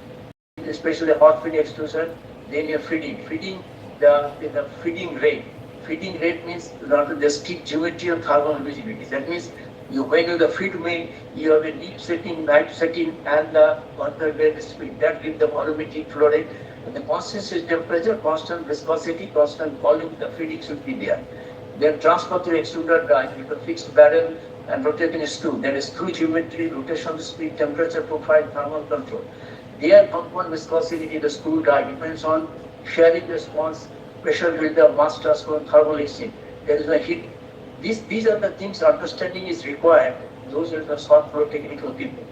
especially hot feed extrusion, then you're feeding the feeding rate. Feeding rate means not the strict geometry of thermal visibility. That means when you the feed mill, you have a deep setting, light setting, and the converted speed. That gives the volumetric flow rate. And the constant temperature, constant viscosity, constant volume, the feeding should be there. Then transfer to extruder die with a fixed barrel and rotating screw. There is screw geometry, rotation speed, temperature profile, thermal control. Their compound viscosity, the screw die, depends on sharing response, pressure filter, mass transfer, thermal exchange. There is a heat. These are the things understanding is required. Those are the short flow technical people.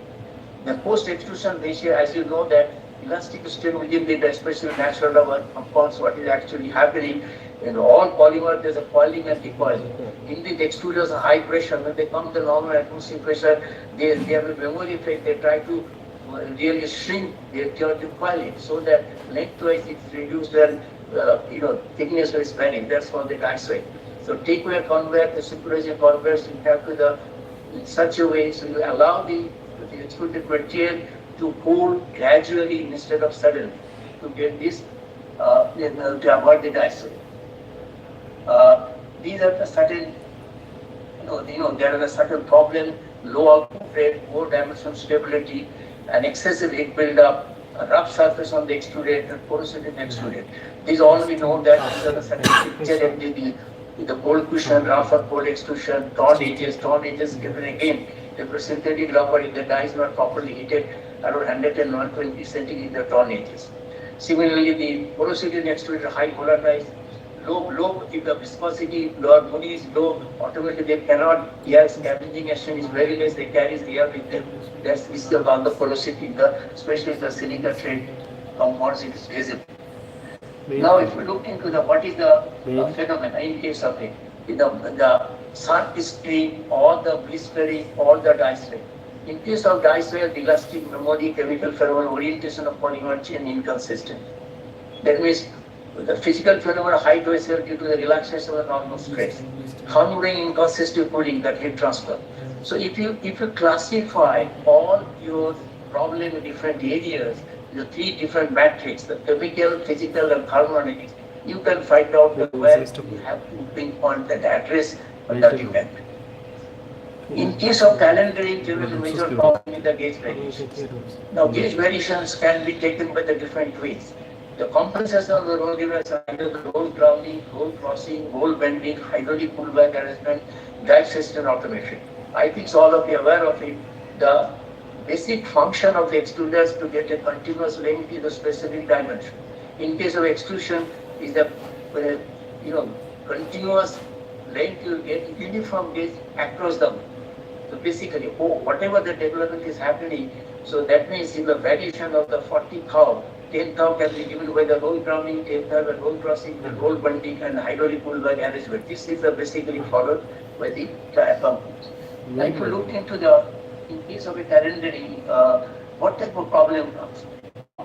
The post-extrusion ratio, as you know, that elastic strain within the especially natural rubber compounds, what is actually happening in all polymer, there's a coiling and decoiling. In the extruders, high pressure, when they come to normal atmospheric pressure, they have a memory effect. They try to really shrink their coiling so that lengthwise it's reduced and thickness is varying. That's for the die side. So take away conveyor, the supervision conveyors you have to in such a way so you allow the extruded material to cool gradually instead of suddenly to get this to avoid the die side. These are the certain, there are a certain problem, low output rate, poor dimension stability, and excessive heat build-up, a rough surface on the extruded, and porosity in the extruded. These all we know that these are the certain picture in the cold cushion, rough or cold extrusion, torn edges given again. The synthetic rubber, if the die is not properly heated, around 100 and 120 centigrade the torn edges. Similarly, the porosity in extruded high polarized. Low, if the viscosity, lower body is low, automatically they cannot, scavenging action is very less, they carry the air with them. That's about the porosity, especially the silica trade compounds, it is visible. Now, if we look into what is the phenomenon in case of it, the sun is clean, or the blistering, or the die strain. In case of die strain, the elastic memory, chemical phenomenon, orientation of polymer chain inconsistent. That means the physical phenomena high pressure due to the relaxation of the normal stress. Hammering inconsistent cooling, that heat transfer. So if you classify all your problem in different areas, the three different matrices, the chemical, physical, and thermodynamics, you can find out where you have to pinpoint that address of the defect. In case of calendaring, there is a major problem in the gauge variations. Now, gauge variations can be taken by the different ways. The compensation of the roll givers are either the roll grounding, roll crossing, roll bending, hydraulic pullback arrangement, drive system automation. I think all of you are aware of it. The basic function of the extruders to get a continuous length in a specific dimension. In case of extrusion, is the continuous length you get uniform gauge across them. So basically, whatever the development is happening, so that means in the variation of the 40 curve, 10 thou can be given by the roll grounding, 10 thou by roll crossing, the roll bunding, and hydraulic pull by arrangement. This is basically followed by the tire companies. Now, if you look into in case of a calendaring, what type of problem comes?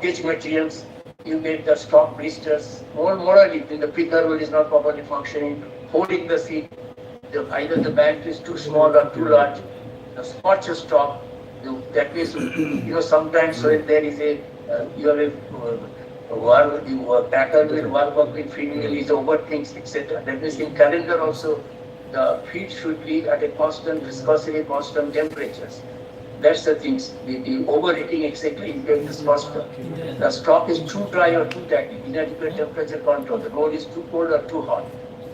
Gauge materials, you get the stock blisters, morally, when the pre-curve is not properly functioning, holding the seat, either the band is too small or too large, the spotch stock, that means, sometimes when there is you have a pattern with work with female is over things, etc. That means in calendar also, the feed should be at a constant viscosity, constant temperatures. That's the things. The overheating exactly impacts the cluster. The stock is too dry or too tacky, inadequate temperature control. The road is too cold or too hot.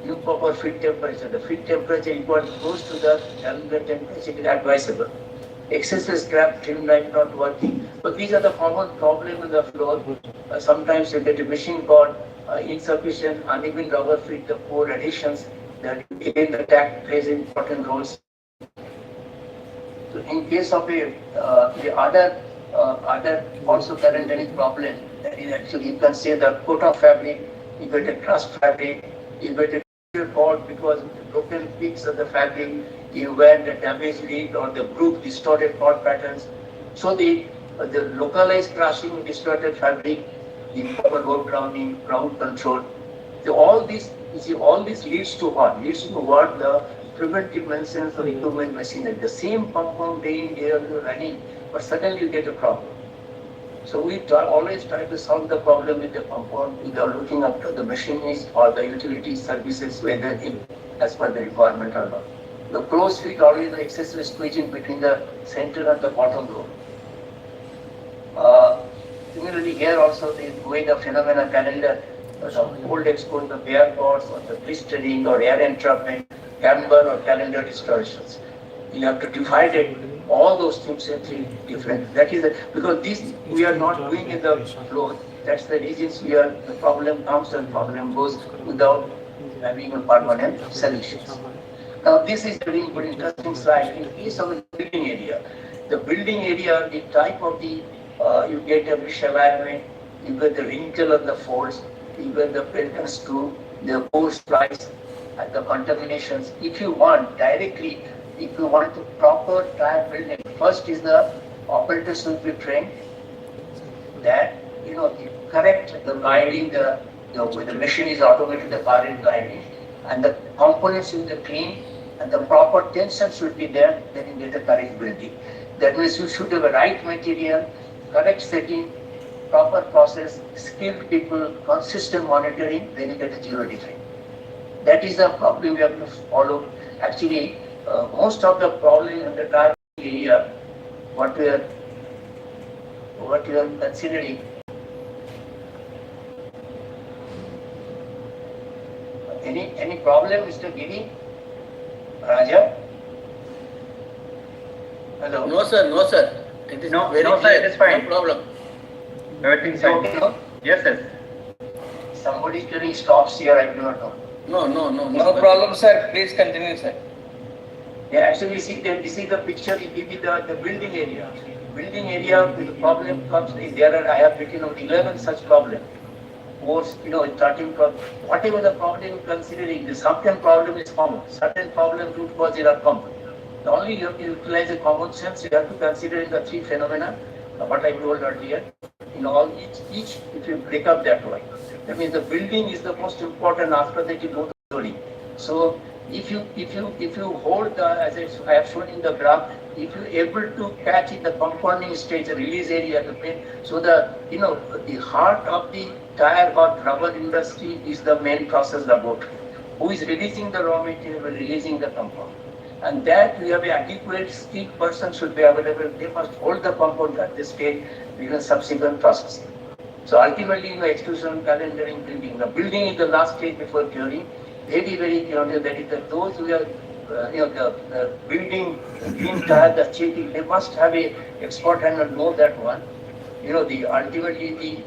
You proper feed temperature. The feed temperature equal close to the ambient temperature is advisable. Excessive scrap, trim line not working. But these are the common problems in the floor. Sometimes you get a machine cord, insufficient, uneven rubber feed, the poor additions. That again the tag plays important roles. So in case of the other also current any problem, that is actually you can say the coat of fabric, you get a crust fabric, you get a cord because of the broken peaks of the fabric, you wear the damaged lead or the groove distorted cord patterns. So the localized crushing distorted fabric, the proper road grounding, ground control. So all this leads to what? Leads to what? The preventive maintenance or equipment machinery. The same compound day in day out you're running, but suddenly you get a problem. So we always try to solve the problem with the compound without looking after the machines or the utility services, whether as per the requirement or not. The closed fit always the excessive squeezing between the center and the bottom row. Similarly, here also the way the phenomena calendar, cold exposure, the bare cords or the blistering or air entrapment, camber or calendar distortions. You have to divide it, all those things in three different. That is because this we are not doing in the floor. That's the reasons the problem comes and problem goes without having a permanent solutions. Now this is a very interesting slide. In case of the building area, the type of the you get a misalignment, you get the wrinkle on the folds, you get the Pelton screw, the bore splice, and the contaminations. If you want the proper tire building, first is the operator should be trained that the correct the guiding when the machine is automated, the car is guiding, and the components should be clean, and the proper tension should be there. Then you get the correct building. That means you should have the right material, correct setting, proper process, skilled people, consistent monitoring. Then you get a zero defect. That is the problem we have to follow. Actually, most of the problem in the tire area, what we are considering. Any problem, Mr. Giri? Raja? Hello? No, sir. It is No, very sir, clear. it is fine. No problem. Everything's fine. Okay, no? Yes, sir. Somebody is telling stops here, I do not know. No problem, sir. Please continue, sir. Yeah, actually, this is the picture, it will be the building area. Building area, the problem comes, I have written out 11 such problems. Most, 13 problems. Whatever the problem considering, the certain problem is common. Certain problem root cause are common. The only you have to utilize a common sense, you have to consider the three phenomena, what I told earlier. In all each, if you break up that way. That means the building is the most important, after that you go to story. So if you hold as I have shown in the graph, if you able to catch in the compounding stage, the release area, the pain, so the heart of the tire or rubber industry is the main process about who is releasing the raw material, releasing the compound. And that we have an adequate skilled person should be available. They must hold the compound at this stage because subsequent processing. So ultimately, extrusion, calendaring, building. The building is the last stage before curing. Very clear that is those who are the building green tire, the checking, they must have a expert handler know that one. Ultimately the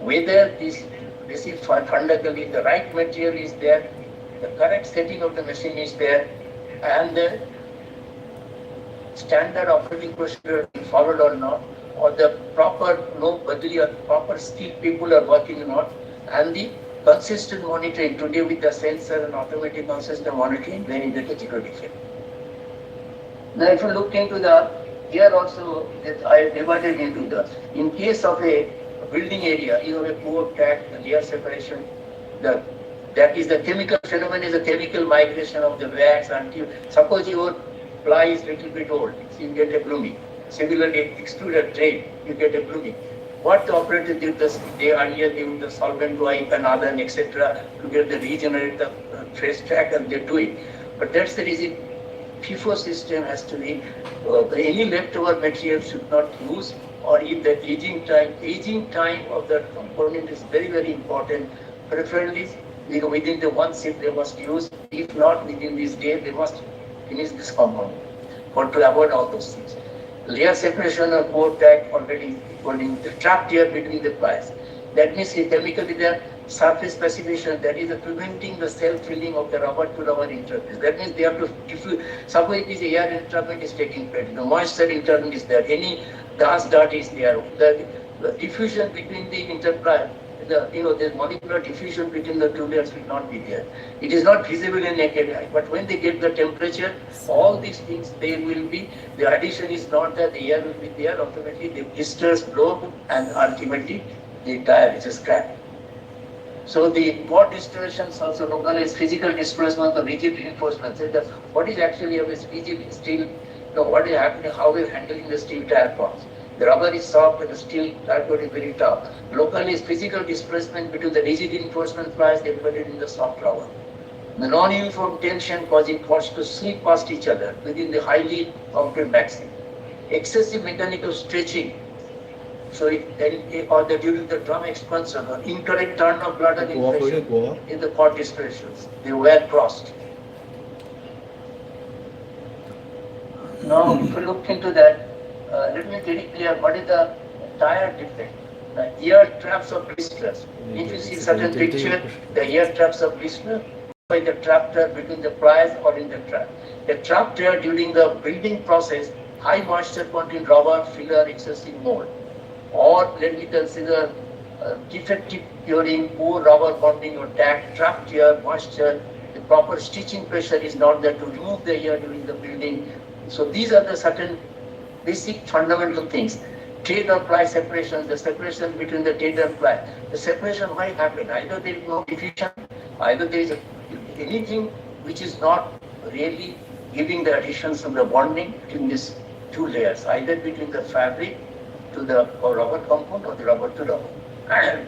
whether this is fundamentally the right material is there, the correct setting of the machine is there, and the standard operating procedure is followed or not. or the proper nobody or proper skilled people are working on, and the consistent monitoring today with the sensor and automatic consistent monitoring, then you get a zero defect. Now, if you look into the here also, that I divided into the in case of a building area, you have a poor track, layer separation. That is the chemical phenomenon is a chemical migration of the wax until suppose your ply is little bit old, you get a blooming. Similarly, extruded drain, you get a blooming. What the operator did this, they earlier give the solvent wipe and other etc. to get the regenerate the trace track and they do it. But that's the reason FIFO system has to be any leftover material should not use, or if the aging time of that component is very, very important. Preferably within the one shift they must use. If not within this day, they must finish this component for to avoid all those things. Layer separation of core tag already holding the trap here between the plies. That means chemically the surface precipitation, that is preventing the self-filling of the rubber to rubber interface. That means they have to, if you, suppose it is air entrapment is taking place, the moisture entrapment is there, any gas dart is there, the diffusion between the interply, the molecular diffusion between the two layers will not be there. It is not visible in naked eye, but when they get the temperature, all these things, they will be, the addition is not that the air will be there, automatically the blisters blow and ultimately the tire is scrapped. So the what distortions also local is physical displacement of rigid reinforcement. So what is actually a rigid steel, what is happening, how we are handling the steel tire forms. The rubber is soft and the steel tire cord is very tough. Locally is physical displacement between the rigid reinforcement plies embedded in the soft rubber. The non-uniform tension causing cords to slip past each other within the highly compressed maxim. Excessive mechanical stretching. So during the drum expansion or incorrect turn of bladder inflation in the cord dispersions, they were crossed. Now, if you look into that, let me very clear what is the tire defect. The ear traps of blisters. If you see certain picture, the ear traps of blisters by the trap tear between the plies or in the trap. The trap tear during the building process, high moisture content rubber, filler, excessive mold. Or let me consider defective curing, poor rubber bonding or tag, trap tear, moisture, the proper stitching pressure is not there to remove the ear during the building. So these are the certain basic fundamental things. Thread or ply separation, the separation between the thread and ply. The separation might happen. Either there is no diffusion, either there is anything which is not really giving the additions of the bonding between these two layers, either between the fabric to the rubber compound or the rubber to rubber. And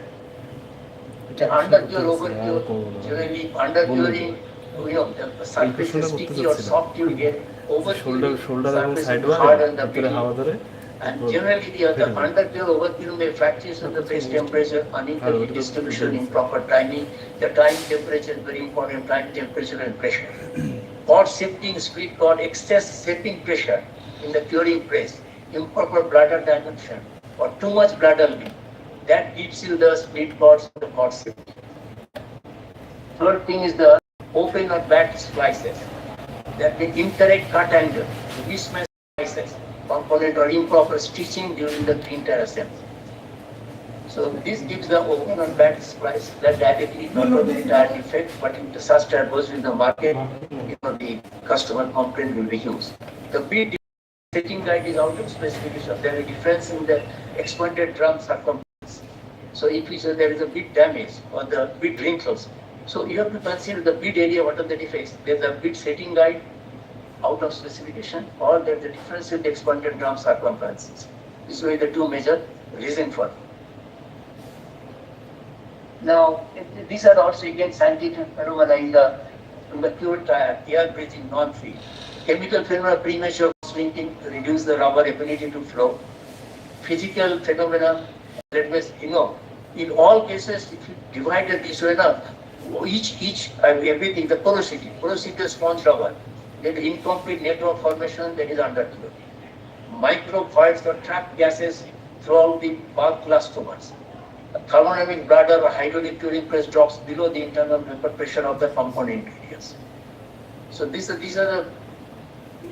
the undercure, overcure, generally undercuring, the surface is sticky or soft, you get overcuring, surface is hard on the building. And generally the undercure, overcure may fluctuate on the face temperature, unequal distribution, improper timing. The time temperature is very important, time temperature and pressure. Cord shifting, split cord, excess shaping pressure in the curing press. Improper bladder dimension or too much bladder length, that gives you the split cords and the cord shifting. Third thing is the open or back splices, that the incorrect cut angle, mismatched splices, component or improper stitching during the clean tire assembly. So this gives the open or back splice that directly not only tire defect, but if the such tire goes in the market, the customer complaint will be huge. The bead setting guide is out of specification. There is a difference in the expanded drum circumference. So if we say there is a bit damage or the bit wrinkles, so you have to consider the bit area, what are the defects. There is a bit setting guide out of specification, or there is a difference in the expanded drum circumferences. This is the two major reasons for it. Now, these are also again scientific phenomena in the pure tire, air bridging, non-free. Chemical phenomena, premature shrinking, reduce the rubber ability to flow. Physical phenomena, that means, in all cases, if you divide this way enough, everything, the porosity of sponge rubber, then incomplete network formation, that is undercure. Microvoids or trapped gases throughout the bulk elastomers. Thermodynamic bladder or hydraulic curing press drops below the internal vapor pressure of the component ingredients. So these are the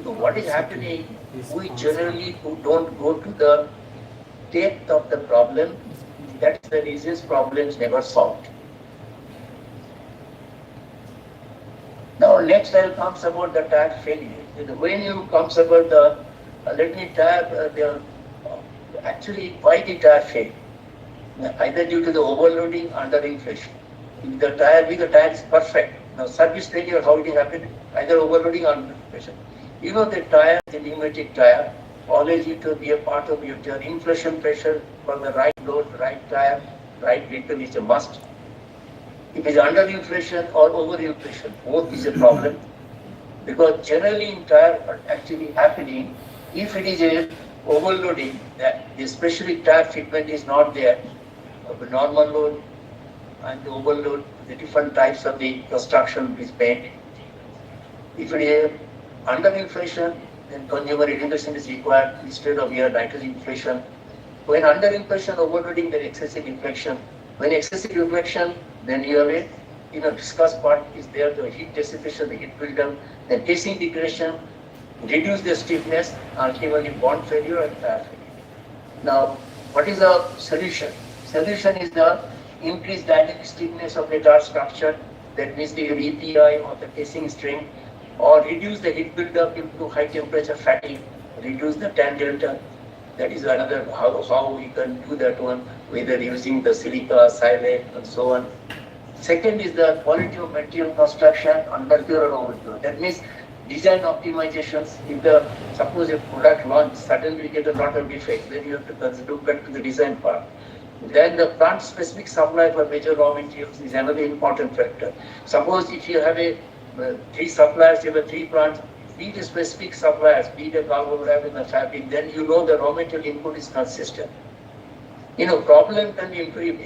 what is happening. We generally who don't go to the depth of the problem. That's the reason problems never solved. Now next I'll comes about the tire failure. When you comes about the, let me tire, actually why the tire fail? Either due to the overloading, underinflation. If the tire is perfect. Now service failure, how it happen? Either overloading or underinflation. You know the tire, the pneumatic tire, always need to be a part of your inflation pressure for the right load, right tire, right vehicle is a must. If it is underinflation or overinflation, both is a problem. Because generally in tire actually happening, if it is a overloading, that especially tire fitment is not there, the normal load and the overload, the different types of the construction is made. If it is underinflation, then consumer education is required instead of your nitrogen inflation. When underinflation, overloading, then excessive inflation. When excessive inflation, then you have a viscous part is there, the heat dissipation, the heat buildup, then casing degradation, reduce the stiffness, ultimately bond failure and tire failure. Now, what is the solution? Solution is the increased dynamic stiffness of the tire structure, that means the EPI or the casing string, or reduce the heat buildup into high temperature fatigue, reduce the tan delta. That is another how we can do that one, whether using the silica, silane, and so on. Second is the quality of material construction, undercure or overcure. That means design optimizations. If suppose a product launch, suddenly we get a lot of defects, then you have to look back to the design part. Then the plant specific supply for major raw materials is another important factor. Suppose if you have three suppliers, you have 3 plants, be the specific suppliers, be the cargo wrap in the fabric, then you know the raw material input is consistent. Problem can be improved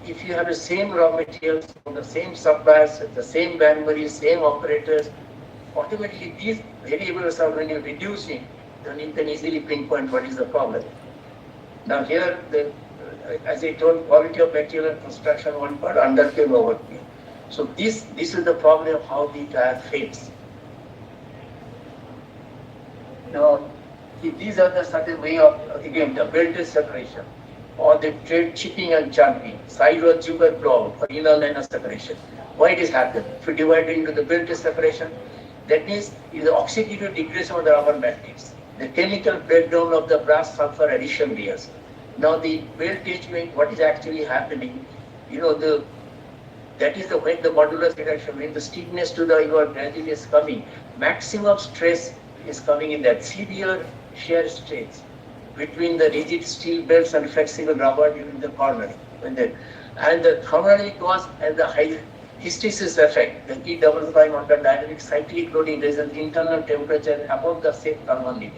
if you have the same raw materials from the same suppliers, the same memory, same operators, automatically these variables are when you're reducing, then you can easily pinpoint what is the problem. Now here, as I told, quality of material and construction one part, undercure, overcure. So this is the problem of how the tire fails. Now, these are the certain way of, again, the belted separation, or the trade chipping and chunking, sidewall jigger blowout, or inner liner separation. Why it is happened? If you divide it into the belted separation, that means is the oxidative degradation of the rubber matrix, the chemical breakdown of the brass sulfur addition layers. Now the beltage, what is actually happening, that is when the modulus reduction, when the stiffness to the your granule is coming, maximum stress is coming in that severe shear strains between the rigid steel belts and flexible rubber during the cornering. And the cornering cause and the high hysteresis effect, the E double prime under dynamic cyclic loading, there is an internal temperature above the safe thermal limit.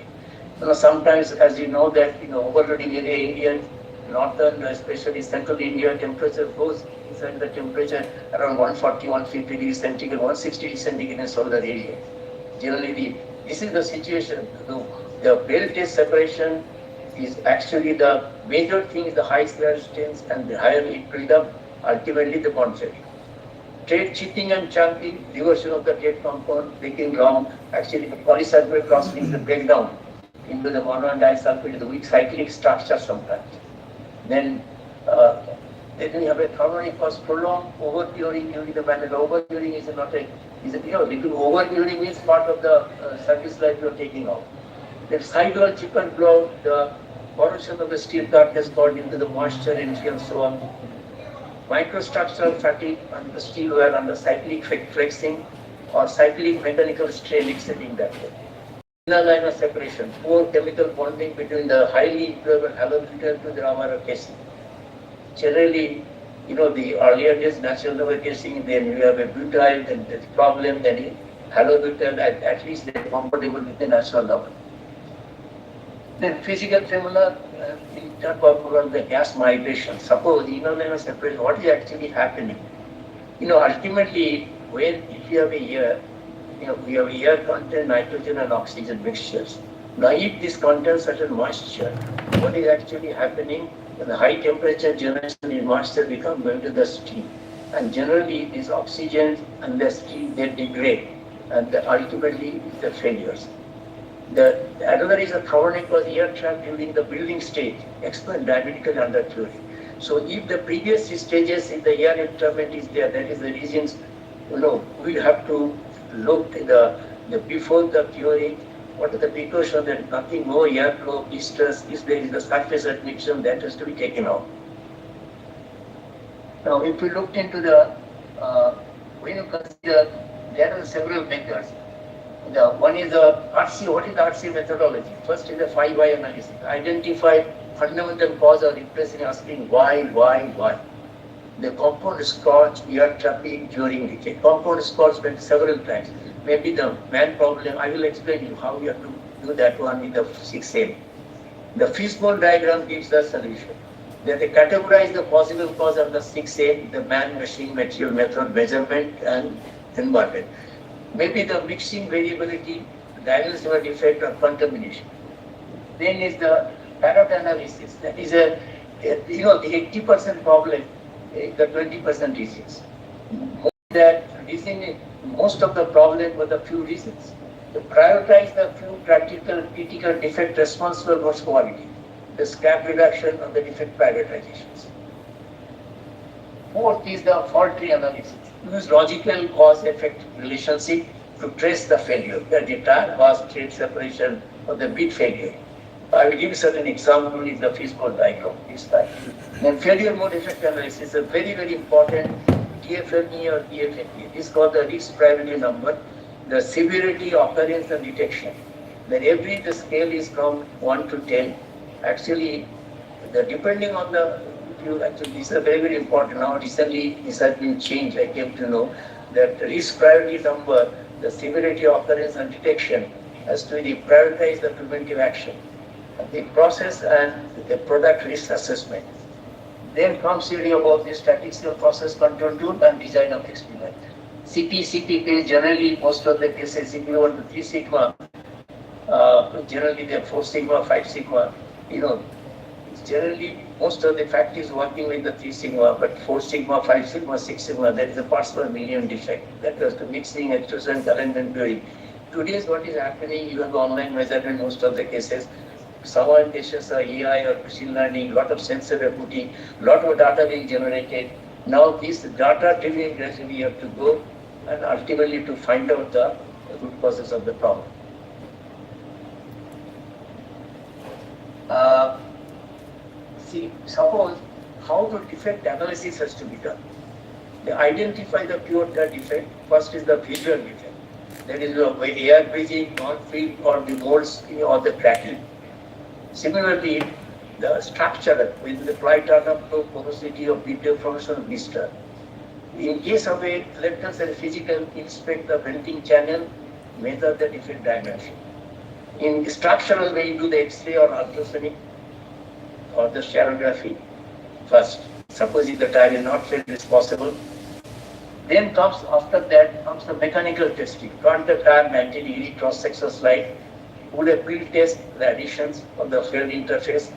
Sometimes, as you know, that overloading area, northern, especially central India, temperature goes inside the temperature around 140, 150 degrees centigrade, 160 degrees centigrade in solar area. Generally, this is the situation. The beltage separation is actually the major thing is the high shear strains and the higher heat buildup, ultimately the bond failure. Trade chipping and chunking, reversion of the trade compound, breaking long, actually the polysulfate crossing the breakdown into the mono and disulfide, the weak cyclic structure sometimes. Then we have a thermal cause prolonged overcuring during the battle. Overcuring is not overcuring means part of the service life you are taking out. The sidewall chip and blow, the corrosion of the steel card has got into the moisture entry and so on. Microstructural fatigue on the steel wear under cyclic flexing or cyclic mechanical strain extending that way. Inner liner separation, poor chemical bonding between the highly impurable halobutyl to the rubber casing. Generally, the earlier days natural rubber casing, then you have a butyl, then there's problem, then halobutyl, at least they're comfortable with the natural rubber. Then physical phenomena intercorporeal, the gas migration. Suppose inner liner separation, what is actually happening? Ultimately, if you have a air, we have air contain nitrogen and oxygen mixtures. Now, if this contains certain moisture, what is actually happening? The high temperature generation in moisture become going to the steam, and generally these oxygen and the steam they degrade, and ultimately it's the failures. Another is a chronic was ear trap during the building stage, explained diabetically under theory. So if the previous stages in the ear interment is there, that is the reasons, we have to look in the before the curing, what are the precautions that nothing, no airflow, blisters, if there is a surface admission, that has to be taken out. Now, if we looked into when you consider, there are several methods. One is the RC. What is the RC methodology? First is the 5 why analysis. Identify fundamental cause or replacing asking why. The compound scorch, ear trapping during decay. Compound scorch went several times. Maybe the man problem, I will explain you how you have to do that one in the 6M. The fishbone diagram gives the solution. Then they categorize the possible cause of the 6M, the man, machine, material, method, measurement, and environment. Maybe the mixing variability, diagnosis of a defect or contamination. Then is the parrot analysis. That is the 80% problem, the 20% disease. Most of the problem were the few reasons. To prioritize the few practical critical defect responsible for quality. The scrap reduction of the defect prioritizations. Fourth is the fault tree analysis. Use logical cause-effect relationship to trace the failure, the entire cause trade separation of the bit failure. I will give certain example in the fishbone diagram this time. Then failure mode effect analysis is a very, very important DFME or DFME. This is called the risk priority number, the severity, occurrence and detection. Then the scale is from 1 to 10. Actually, depending on this is very, very important. Now, recently, this has been changed. I came to know that the risk priority number, the severity, occurrence, and detection has to be prioritize the preventive action, the process, and the product risk assessment. Then comes theory about the statistical process control tool and design of experiment. CP is generally most of the cases, CP over the 3 sigma, generally they are 4 sigma, 5 sigma. Generally, most of the fact is working with the 3 sigma, but 4 sigma, 5 sigma, 6 sigma, that is a parts per million defect. That was the mixing, extrusion, current and query. Today, what is happening, you have online measurement most of the cases. Some orientations are AI or machine learning, lot of sensor are putting, lot of data being generated. Now, this data driven gradually you have to go and ultimately to find out the root causes of the problem. Suppose how the defect analysis has to be done. They identify the pure defect. First is the visual defect. That is the air bridging, non-field, or the molds or the cracking. Similarly, the structure with the ply turn-up flow, porosity of video formation of blister. In case of a electrical and physical, inspect the venting channel, measure the defect dimension. In structural way, you do the X-ray or ultrasonic or the stereography first. Suppose if the tire is not filled, it's possible. Then after that comes the mechanical testing. Run the tire 90 degree cross-section slide, put a pre-test the additions of the failed interface.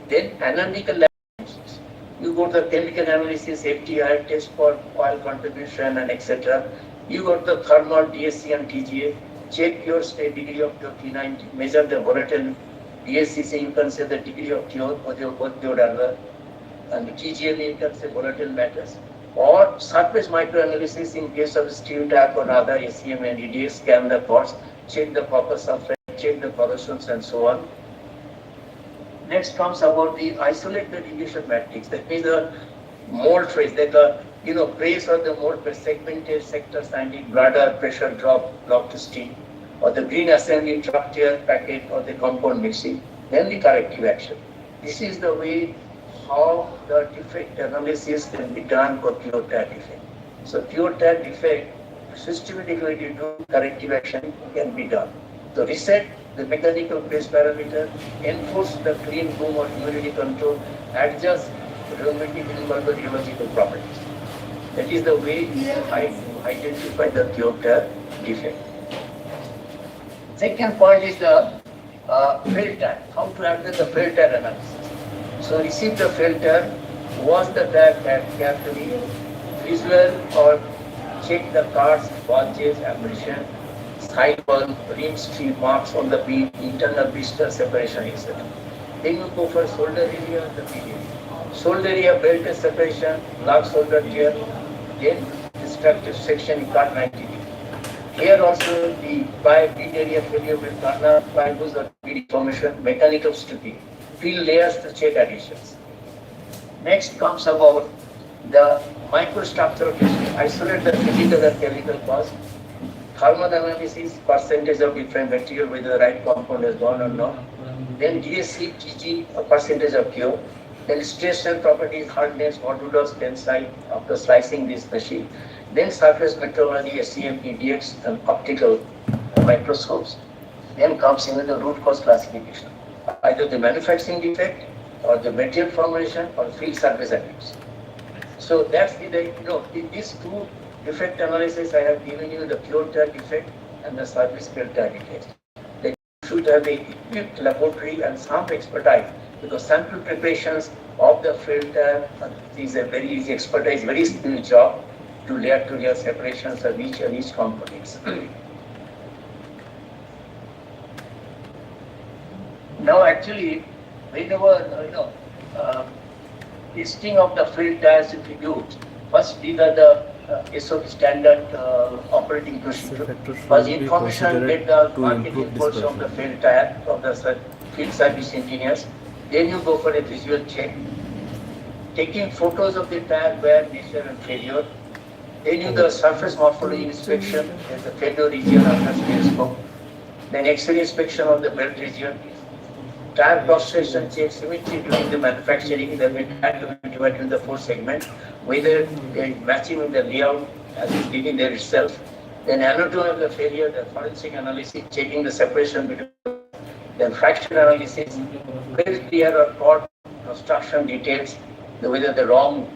Then analytical analysis. You go to the chemical analysis, FTI test for oil contribution and etc. You go to the thermal DSC and TGA, check your state degree of your T90, measure the volatile DSCC, you can say the degree of cure or the deodorant, and the TGL you can say volatile matters. Or surface microanalysis in case of steel tap or other ACM and EDA, scan the parts, check the proper surface, check the corrosions and so on. Next comes about the isolate the deviation matrix. That means the mold trace, like trace or the mold per segmented sector standing, bladder, pressure drop, block to steam, or the green assembly structure packet or the compound mixing, then the corrective action. This is the way how the defect analysis can be done for pure tire defect. So pure tire defect, systematically to do corrective action can be done. So reset the mechanical phase parameter, enforce the clean room or humidity control, adjust rheumatic and rheological properties. That is the way I identify the pure tire defect. Second point is the failed tire. How to handle the failed tire analysis. So receive the failed tire, wash the tire carefully, visual or check the cards, watches, abrasion, sidewall, rim strip marks on the bead, internal blister separation, etc. Then you go for shoulder area and the bead area. Shoulder area belt separation, large shoulder tear, then destructive section you cut 90 degree. Here also the by bead area failure will turn up, fibers or bead formation, mechanical stripping, fill layers to check adhesions. Next comes about the microstructural testing. Isolate the physical and chemical cause. Thermal analysis, percentage of different material, whether the right compound has gone or not. Then DSC, TG, a percentage of cure. Then stress and properties, hardness, modulus, tensile after slicing this machine. Then surface metrology, SCM, EDX, and optical microscopes. Then comes in the root cause classification, either the manufacturing defect or the material formation or field surface abuse. So that's in these two defect analysis, I have given you the pure tire defect and the surface field tire defect. They should have a equipped laboratory and some expertise, because sample preparations of the field tire is a very easy expertise, very skilled job to layer separations of each components. Now actually, whenever testing of the field tires if you use, first these are the SOP standard operating procedure. First information get the marketing force of the field tire from the field service engineers. Then you go for a visual check, taking photos of the tire wear, nature and failure. Then you the surface morphology inspection, there's the failure region under telescope. Then X-ray inspection of the belt region. Tire cross-section check symmetry during the manufacturing, then we try to divide in the four segments, whether they matching with the layout as is given there itself. Then anatomy of the failure, the forensic analysis, checking the separation between, then fracture analysis, very clear or cord construction details, whether the wrong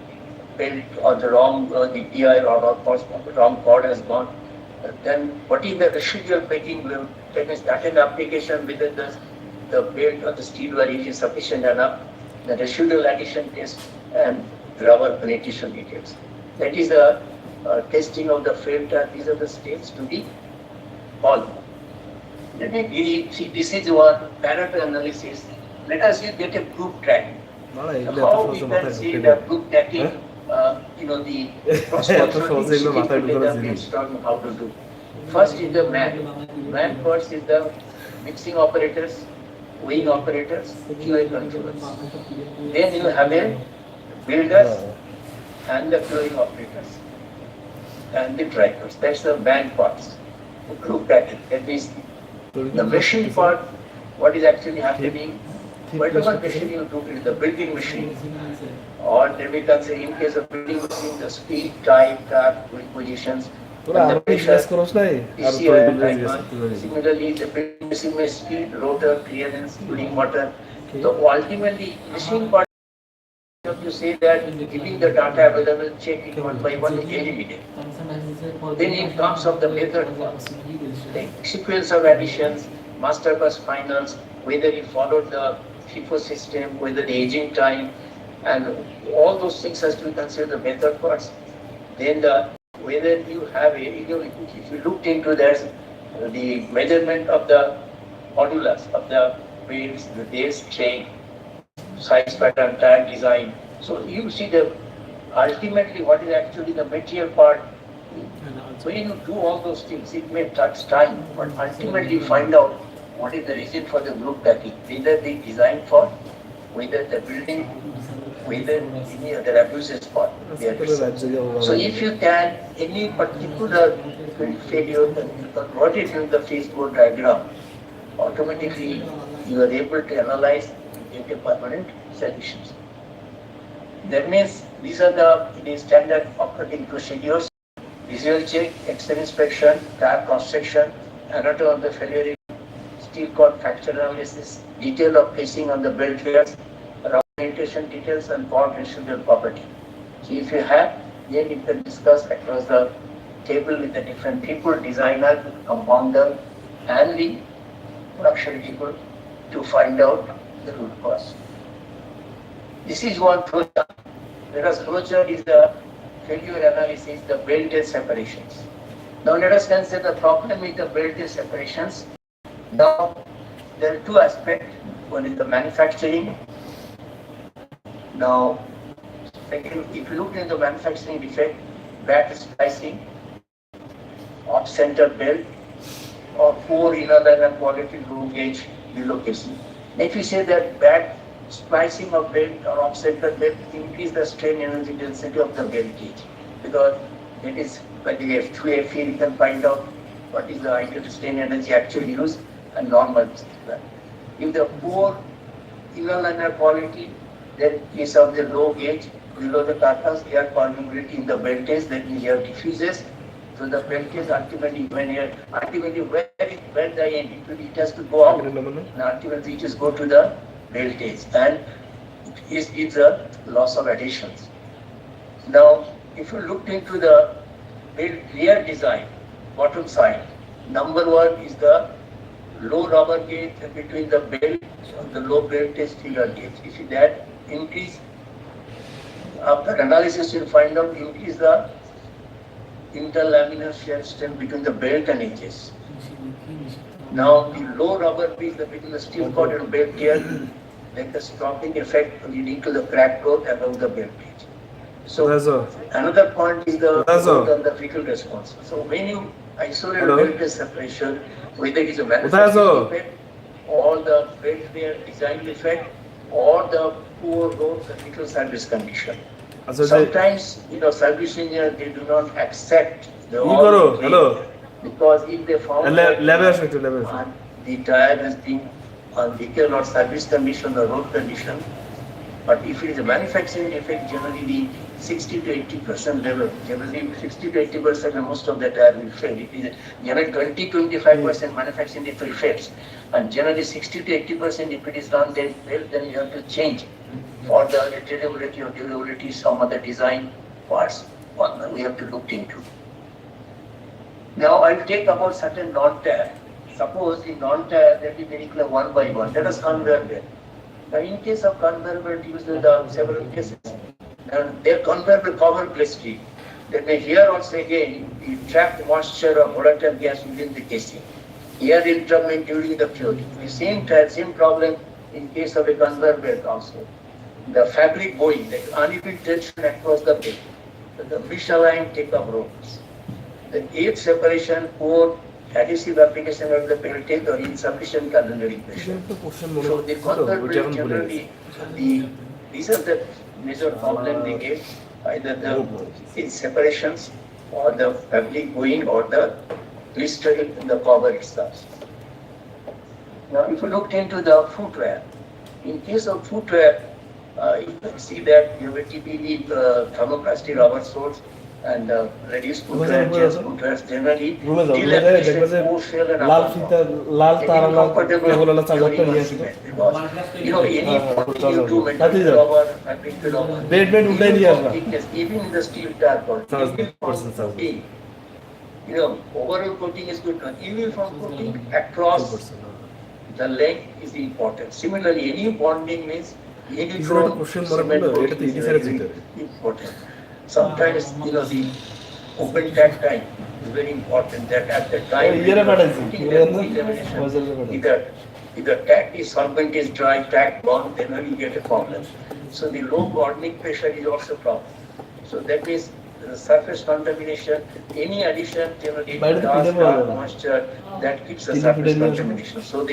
belt or the wrong the DI or wrong cord has gone. Then what is the residual packing, that is that in the application whether the belt or the steel wire is sufficient enough, the residual addition test and rubber penetration details. That is the testing of the field tire. These are the states to be followed. Let me see, this is one parameter analysis. Let us get a group track. How we can see the group tracking, the cross-functional how to do. First is the man. Man first is the mixing operators, weighing operators, QA controllers. Then you have a builders and the flowing operators and the drivers. That's the man parts. The group tracking. That is the machine part. What is actually happening? Whatever machine you do, the building machine, or then we can say in case of building machine, the speed, time, track, positions. Similarly, the building machine may speed, rotor, clearance, cooling water. So ultimately, machine part, you say that giving the data available, check it one by one eliminated. Then it comes of the method parts, the sequence of additions, master bus finals, whether you followed the FIFO system, whether the aging time, and all those things has to be considered the method parts. Then whether you have if you looked into there's the measurement of the modulus of the wheels, the base train, size pattern, tire design. So you see ultimately what is actually the material part. When you do all those things, it may take time, but ultimately find out what is the reason for the group packing, whether they designed for, whether the building, whether any other abuses for. So if you can, any particular failure, what is in the Facebook diagram, automatically you are able to analyze and get a permanent solutions. That means these are the standard operating procedures: visual check, X-ray inspection, tire cross-section, anatomy of the failure, steel cord fracture analysis, detail of placing on the belt layers, orientation details, and cord residual property. So if you have, then you can discuss across the table with the different people, designer, compounder, and the production people to find out the root cause. This is one flowchart, whereas flowchart is the failure analysis, the belt and separations. Now let us consider the problem with the belt separations. Now there are two aspects. One is the manufacturing. Now, second, if you look into the manufacturing defect, bad splicing, off-center belt, or poor inner liner quality low gauge relocation. If you say that bad splicing of belt or off-center belt increase the strain energy density of the belt gauge, because it is by the F2FE you can find out what is the ideal strain energy actually used and normal. If the poor inner liner quality, then case of the low gauge below the carcass, air permeability in the belt case, then you have diffuses. So the belt case ultimately when the end it has to go out and ultimately it just go to the belt case and it gives a loss of adhesions. Now if you look into the belt rear design, bottom side, number one is the low rubber gauge between the belt and the low belt case filler gauge. If you that increase, after analysis you'll find out increase the interlaminar shear strength between the belt and edges. Now the low rubber piece between the steel cord and belt here, like the stopping effect leading to the crack growth above the belt edge. So another point is the fecal response. So when you isolate belt separation, whether it is a manufacturing defect or the belt wear design defect or the poor road fecal service condition. Sometimes, service engineers, they do not accept the all because if they found that the tire has been on vehicle or service condition or road condition, but if it is a manufacturing defect, generally the 60 to 80% level, generally 60 to 80% most of the tire will fail. It is generally 20-25% manufacturing defect fails, and generally 60 to 80% if it is done then you have to change. For the durability or durability, some other design parts we have to look into. Now I'll take about certain non-tire. Suppose in non-tire there will be very clear one by one. Let us convert them. Now in case of conveyor belt used in the several cases, and their conveyor belt cover plastic, then here also again you trap moisture or volatile gas within the casing. Air interment during the curing. The same problem in case of a conveyor belt also. The fabric bowing, like uneven tension across the belt, the misaligned take-up ropes, the edge separation or adhesive application of the belt or insufficient culinary pressure. So the conveyor belt generally, these are the major problem they get, either the edge separations or the fabric bowing or the blistering in the cover itself. Now if you look into the footwear, in case of footwear, you can see that you have a TPV thermoplastic rubber soles and reduced footwear, just footwear generally. Even in the steel tire, overall coating is good. Even from coating across the length is important. Similarly, any bonding means uniform cement coating is very important. Sometimes, the open tag time is very important. That at the time either tag is solvent is dry, tag bond, then you get a problem. So the low bonding pressure is also a problem. So that means the surface contamination, any addition, dust, moisture, that keeps the surface contamination. So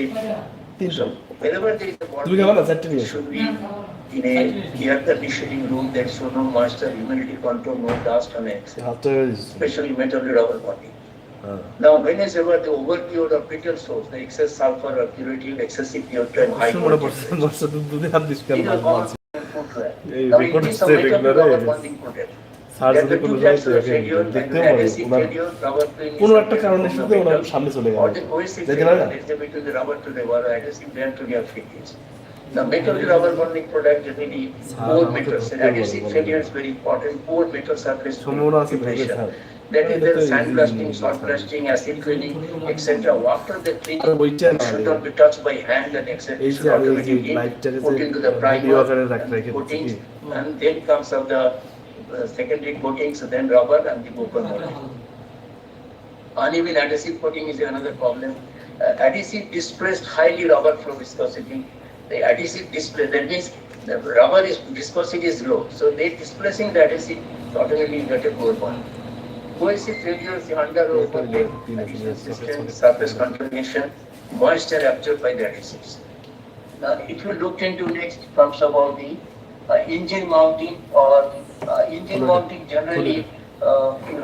whenever there is a bonding, it should be in a air conditioning room that show no moisture, humidity control, no dust on it, especially metal rubber bonding. Now, whenever the overload of brittle source, the excess sulfur or curative, excessive CO2 and high voltage, these are common footwear. Now, in case of metal rubber bonding product, there are the two types of failure, adhesive failure, rubber or the cohesive failure, between the rubber to the rubber, adhesive band to the failures. The metal rubber bonding product generally pore metals. Adhesive failure is very important. Pore metal surface filtration. That is the sandblasting, salt blasting, acid cleaning, etc. After the cleaning, it should not be touched by hand and etc. It should automatically put into the primer and coatings, and then comes out the secondary coatings, then rubber and the open molding. Uneven adhesive coating is another problem. Adhesive displaced highly rubber flow viscosity. The adhesive display, that means the rubber is viscosity is low, so they displacing the adhesive, automatically you get a poor bond. Cohesive failures under overlay, adhesive system, surface contamination, moisture absorbed by the adhesives. Now, if you look into next, comes about the engine mounting or engine mounting generally,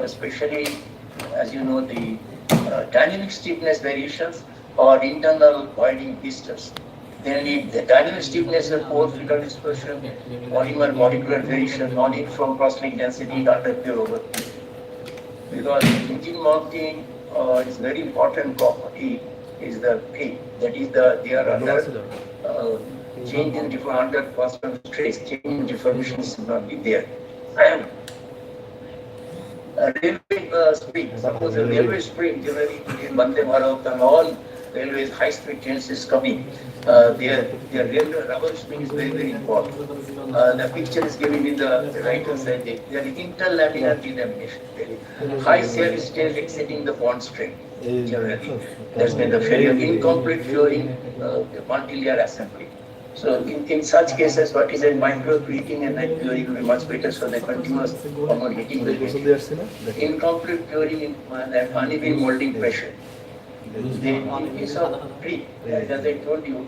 especially as you know, the dynamic stiffness variations or internal voiding blisters. Then the dynamic stiffness of pore filter dispersion, polymer molecular variation, non-uniform cross-link density under pure overlay. Because engine mounting is very important property is the peak. That is they are under change in different under constant stress, change in deformation should not be there. Railway speed, suppose a railway speed generally in Vande Bharat and all railways high speed trains is coming. Their railway rubber speed is very, very important. The picture is given in the right hand side. There is interlaminar delamination. High shear stress exceeding the bond strength. Generally, that's been the failure. Incomplete curing, multi-layer assembly. So in such cases, what is a micro treating and then curing will be much better. So the continuous common heating will be incomplete curing and uneven molding pressure. In case of pre, as I told you,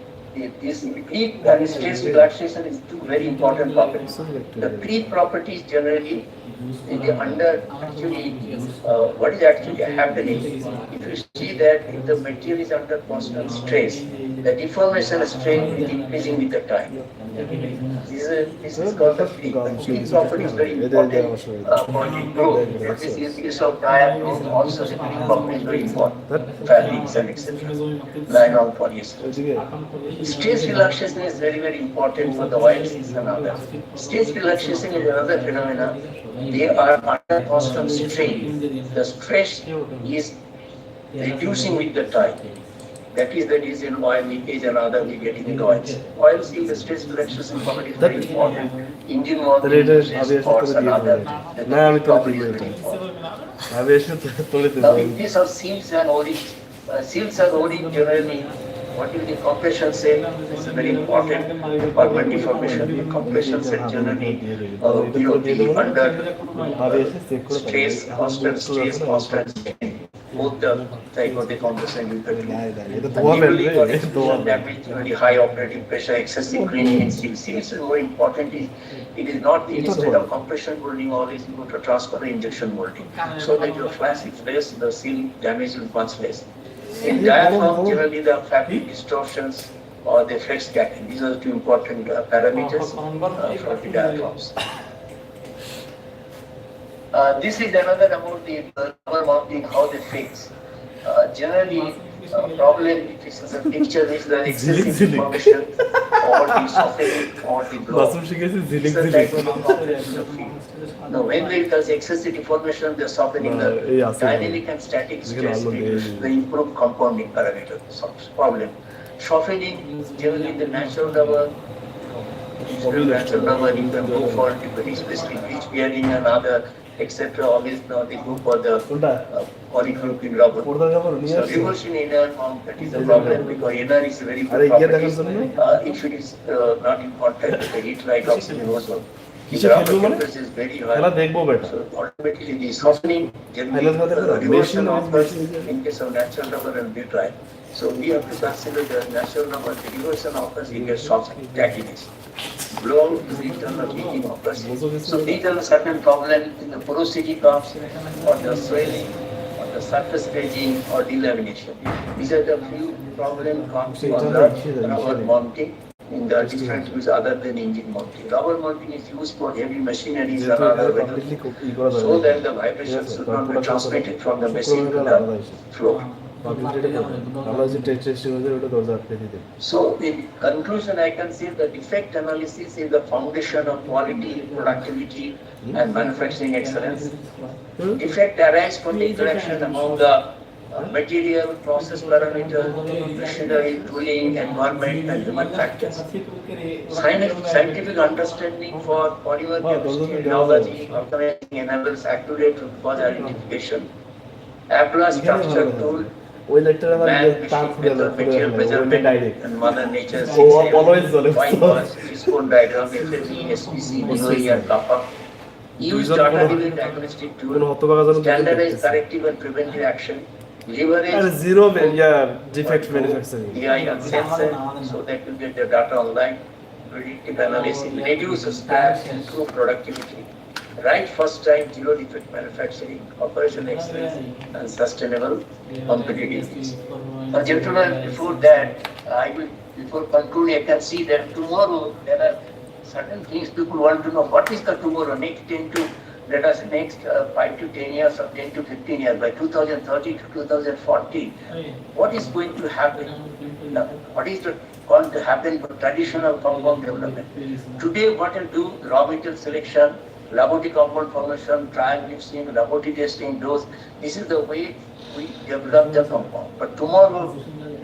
this pre and stress relaxation is two very important properties. The pre properties generally they under actually what is actually happening. If you see that if the material is under constant stress, the deformation strength is increasing with the time. This is called the pre. The pre property is very important for the growth. This is the case of Tyre growth also the pre property is very important. Fabrics and etc. Nylon polyester. Stress relaxation is very, very important for the oils and others. Stress relaxation is another phenomenon. They are under constant strain. The stress is reducing with the time. That is the reason why leakage and other we get in the oils. Oils in the stress relaxation property is very important. Engine mounting, stress spots and other. Property is very important. Now in case of seals and O-rings, seals and O-ring generally, what is the compression set? It's very important for deformation. The compression set generally the under stress, constant strain. Both the type of the compression you can do. Damage, very high operating pressure, excessive cleaning in seals. Seals is more important. It is not instead of compression molding, always you go to transfer the injection molding. So that your flash is less, the seal damage is much less. In diaphragm, generally the fabric distortions or the flex gapping. These are the two important parameters for the diaphragms. This is another about the rubber mounting, how they fix. Generally, problem this is a picture is the excessive deformation or the softening or the blow. These are type of problem in the field. Now, when there is excessive deformation, they are softening the dynamic and static stress, the improved compounding parameter problem. Softening, generally the natural rubber, you can go for especially bleach bearing and other, etc. Always they go for the polychlorine rubber. So reversion inner mount, that is the problem because inner is very good property. If it is not in contact with the heat like oxygen ozone. If the rubber temperature is very high, so ultimately the softening, reversion occurs in case of natural rubber and butyrate. So we have to consider the natural rubber, the reversion occurs, it gets softened, tackiness. Blowout is the internal heating occurs. So these are certain problems in the porosity comes or the swelling or the surface staging or delamination. These are the few problems comes on the rubber mounting in the different use other than engine mounting. Rubber mounting is used for heavy machineries and other so that the vibrations should not be transmitted from the machine to the floor. So in conclusion, I can say the defect analysis is the foundation of quality, productivity and manufacturing excellence. Defect arises from the interaction among the material, process parameters, machinery, tooling, environment and human factors. Scientific understanding for polymer chemistry, rheology, organizing enables accurate root cause identification. Abra এখানে ভালো structure কথা tool, আছে। ওই লাইটটার আবার man তার machine ফুলে method, ফুলে material ওইটা measurement, direct and Mother Nature ও 6 অলওয়েজ জ্বলে bypass, discone diagram, FFE, SPC, DOE, and kappa. Use দুইজন data কোনো driven diagnostic কোনো tool, হতভাগা যেন দুইজন standardized দেখতেছে corrective and preventive action, আর leverage zero year defect manufacturing AI and sensor so that you get the data online, predictive analysis, reduce scrap, improve productivity, right first time, zero defect manufacturing, operational excellence, and sustainable competitiveness. Gentlemen, before that, before concluding, I can see that tomorrow there are certain things people want to know. What is the tomorrow? Next 10 to, let us next 5 to 10 years or 10 to 15 years, by 2030 to 2040, what is going to happen? What is going to happen for traditional compound development? Today, what will do? Raw material selection, laboratory compound formation, trial mixing, laboratory testing, those. This is the way we develop the compound. But tomorrow,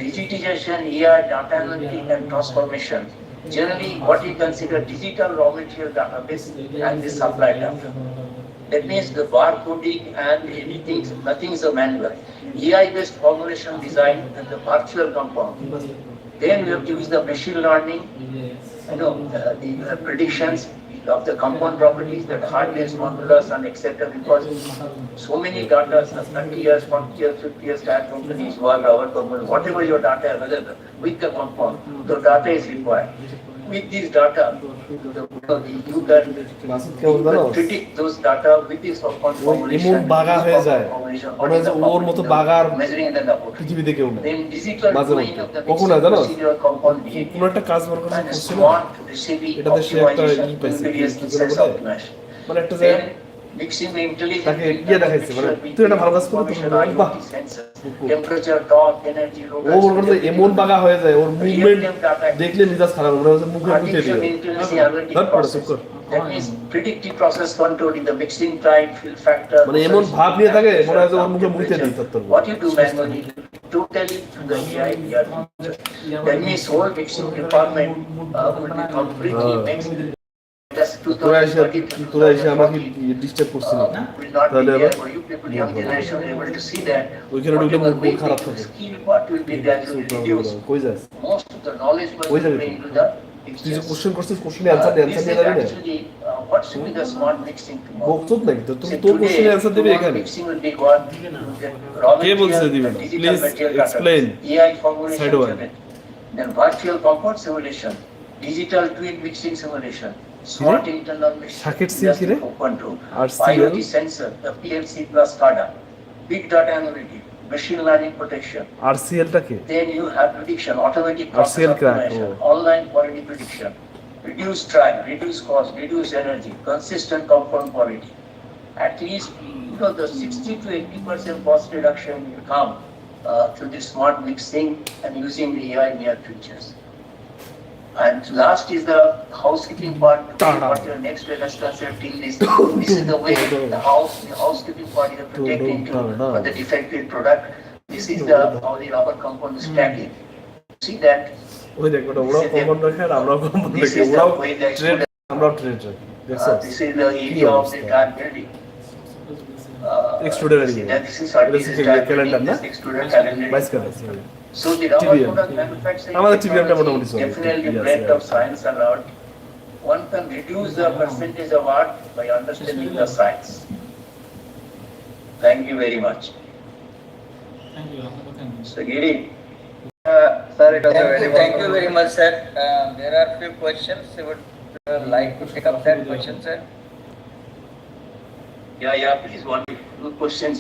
digitization, AI, data analytics, and transformation. Generally, what we consider digital raw material database and the supply data. That means the barcoding and anything, nothing is a manual. AI-based formulation design and the virtual compound. Then we have to use the machine learning, the predictions of the compound properties, that hardness, modulus, and etc. Because so many data, 30 years, 40 years, 50 years, that companies work, our company, whatever your data available with the compound, the data is required. With this data, you can predict those data with this compound formulation. এমন বাগা হয়ে যায় মনে হয় যে ওর মতো বাগার measuring the laboratory. পৃথিবীতে কেউ নেই Then digital মাঝে twin মধ্যে of the কখন হয় জানো procedure compound behavior. কোনো একটা কাজ মনে করছে And করছে না smart recipe এটাতে সে একটা optimization, ই পাইছে various কি insights বলে optimization. মানে একটা জায়গায় Then mixing the intelligent তাকে ইয়ে দেখাইছে মানে তুই একটা ভালো কাজ করবি তখন বলবি, বাহ temperature, torque, energy, ও মনে করছে এমন বাগা হয়ে যায় ওর মুভমেন্ট দেখলে মেজাজ খারাপ মনে হচ্ছে মুখে মুখে artificial দিয়ে intelligence analytic ধর পড়ে চুপ process. কর That means predictive process control in the mixing time, fill factor. মানে এমন ভাব নিয়ে থাকে মনে হয় যে ওর মুখে মুখে দিই তত্তর What you do manually, totally to the AI, that means whole mixing department will be completely mixed. Just তোরা এসে আমাকে ডিস্টার্ব করছিস will not be তাহলে there আবার for you people, young generation, able to see that. ওইখানে ঢুকলে Whatever মুখ we খারাপ think থাকে skill, what will be gradually reduced. কই যাস Most of the knowledge was ওই জায়গায় put into the তুই যে mixtures. কোশ্চেন করছিস কোশ্চেনের অ্যানসার দে This অ্যানসার is দিয়ে যাবি না actually what should be the smart mixing tomorrow. বকচোদ নাকি তো তুমি See, তোর today, কোশ্চেনের অ্যানসার দিবি tomorrow এখানে mixing will be what? The raw কে বলছে material, দিবে the না? digital Please material explain. database, AI formulation Side one. unit, then virtual compound simulation, digital twin mixing simulation, smart internal mixing, Socket seal কি রে? control, RCL? IoT sensor, the PLC plus SCADA, big data analytics, machine learning protection. আরসিএলটা কি Then you have prediction, automatic process RCL crack, optimization, online quality prediction, reduce trial, reduce cost, reduce energy, consistent compound quality. At least, the 60 to 80% cost reduction will come through this smart mixing and using the AI near futures. And last is the housekeeping part. What your next let us consider till this is the way the housekeeping part is protect into for the defective product. This is the how the rubber compound is stacking. See that ওই দেখ ওটা ওরাও common রাখে আর আমরাও common this রাখি is the ওরাও way the trade আমরাও trade রাখি দেখছো this is the area of the entire building. Extruded area. This is It is calendar, na? this extruded calendar. বাইস কাটা sorry So the rubber TBM. product manufacturing আমাদের TBM টা মোটামুটি technology চলে। definitely Yes, blend yeah. of science and art. One can reduce the percentage of art by understanding the science. Thank you very much. So Giri, Sir, it was a very Thank you very much, sir. There are few questions. I would like to take up that question, sir. yeah, please one two questions.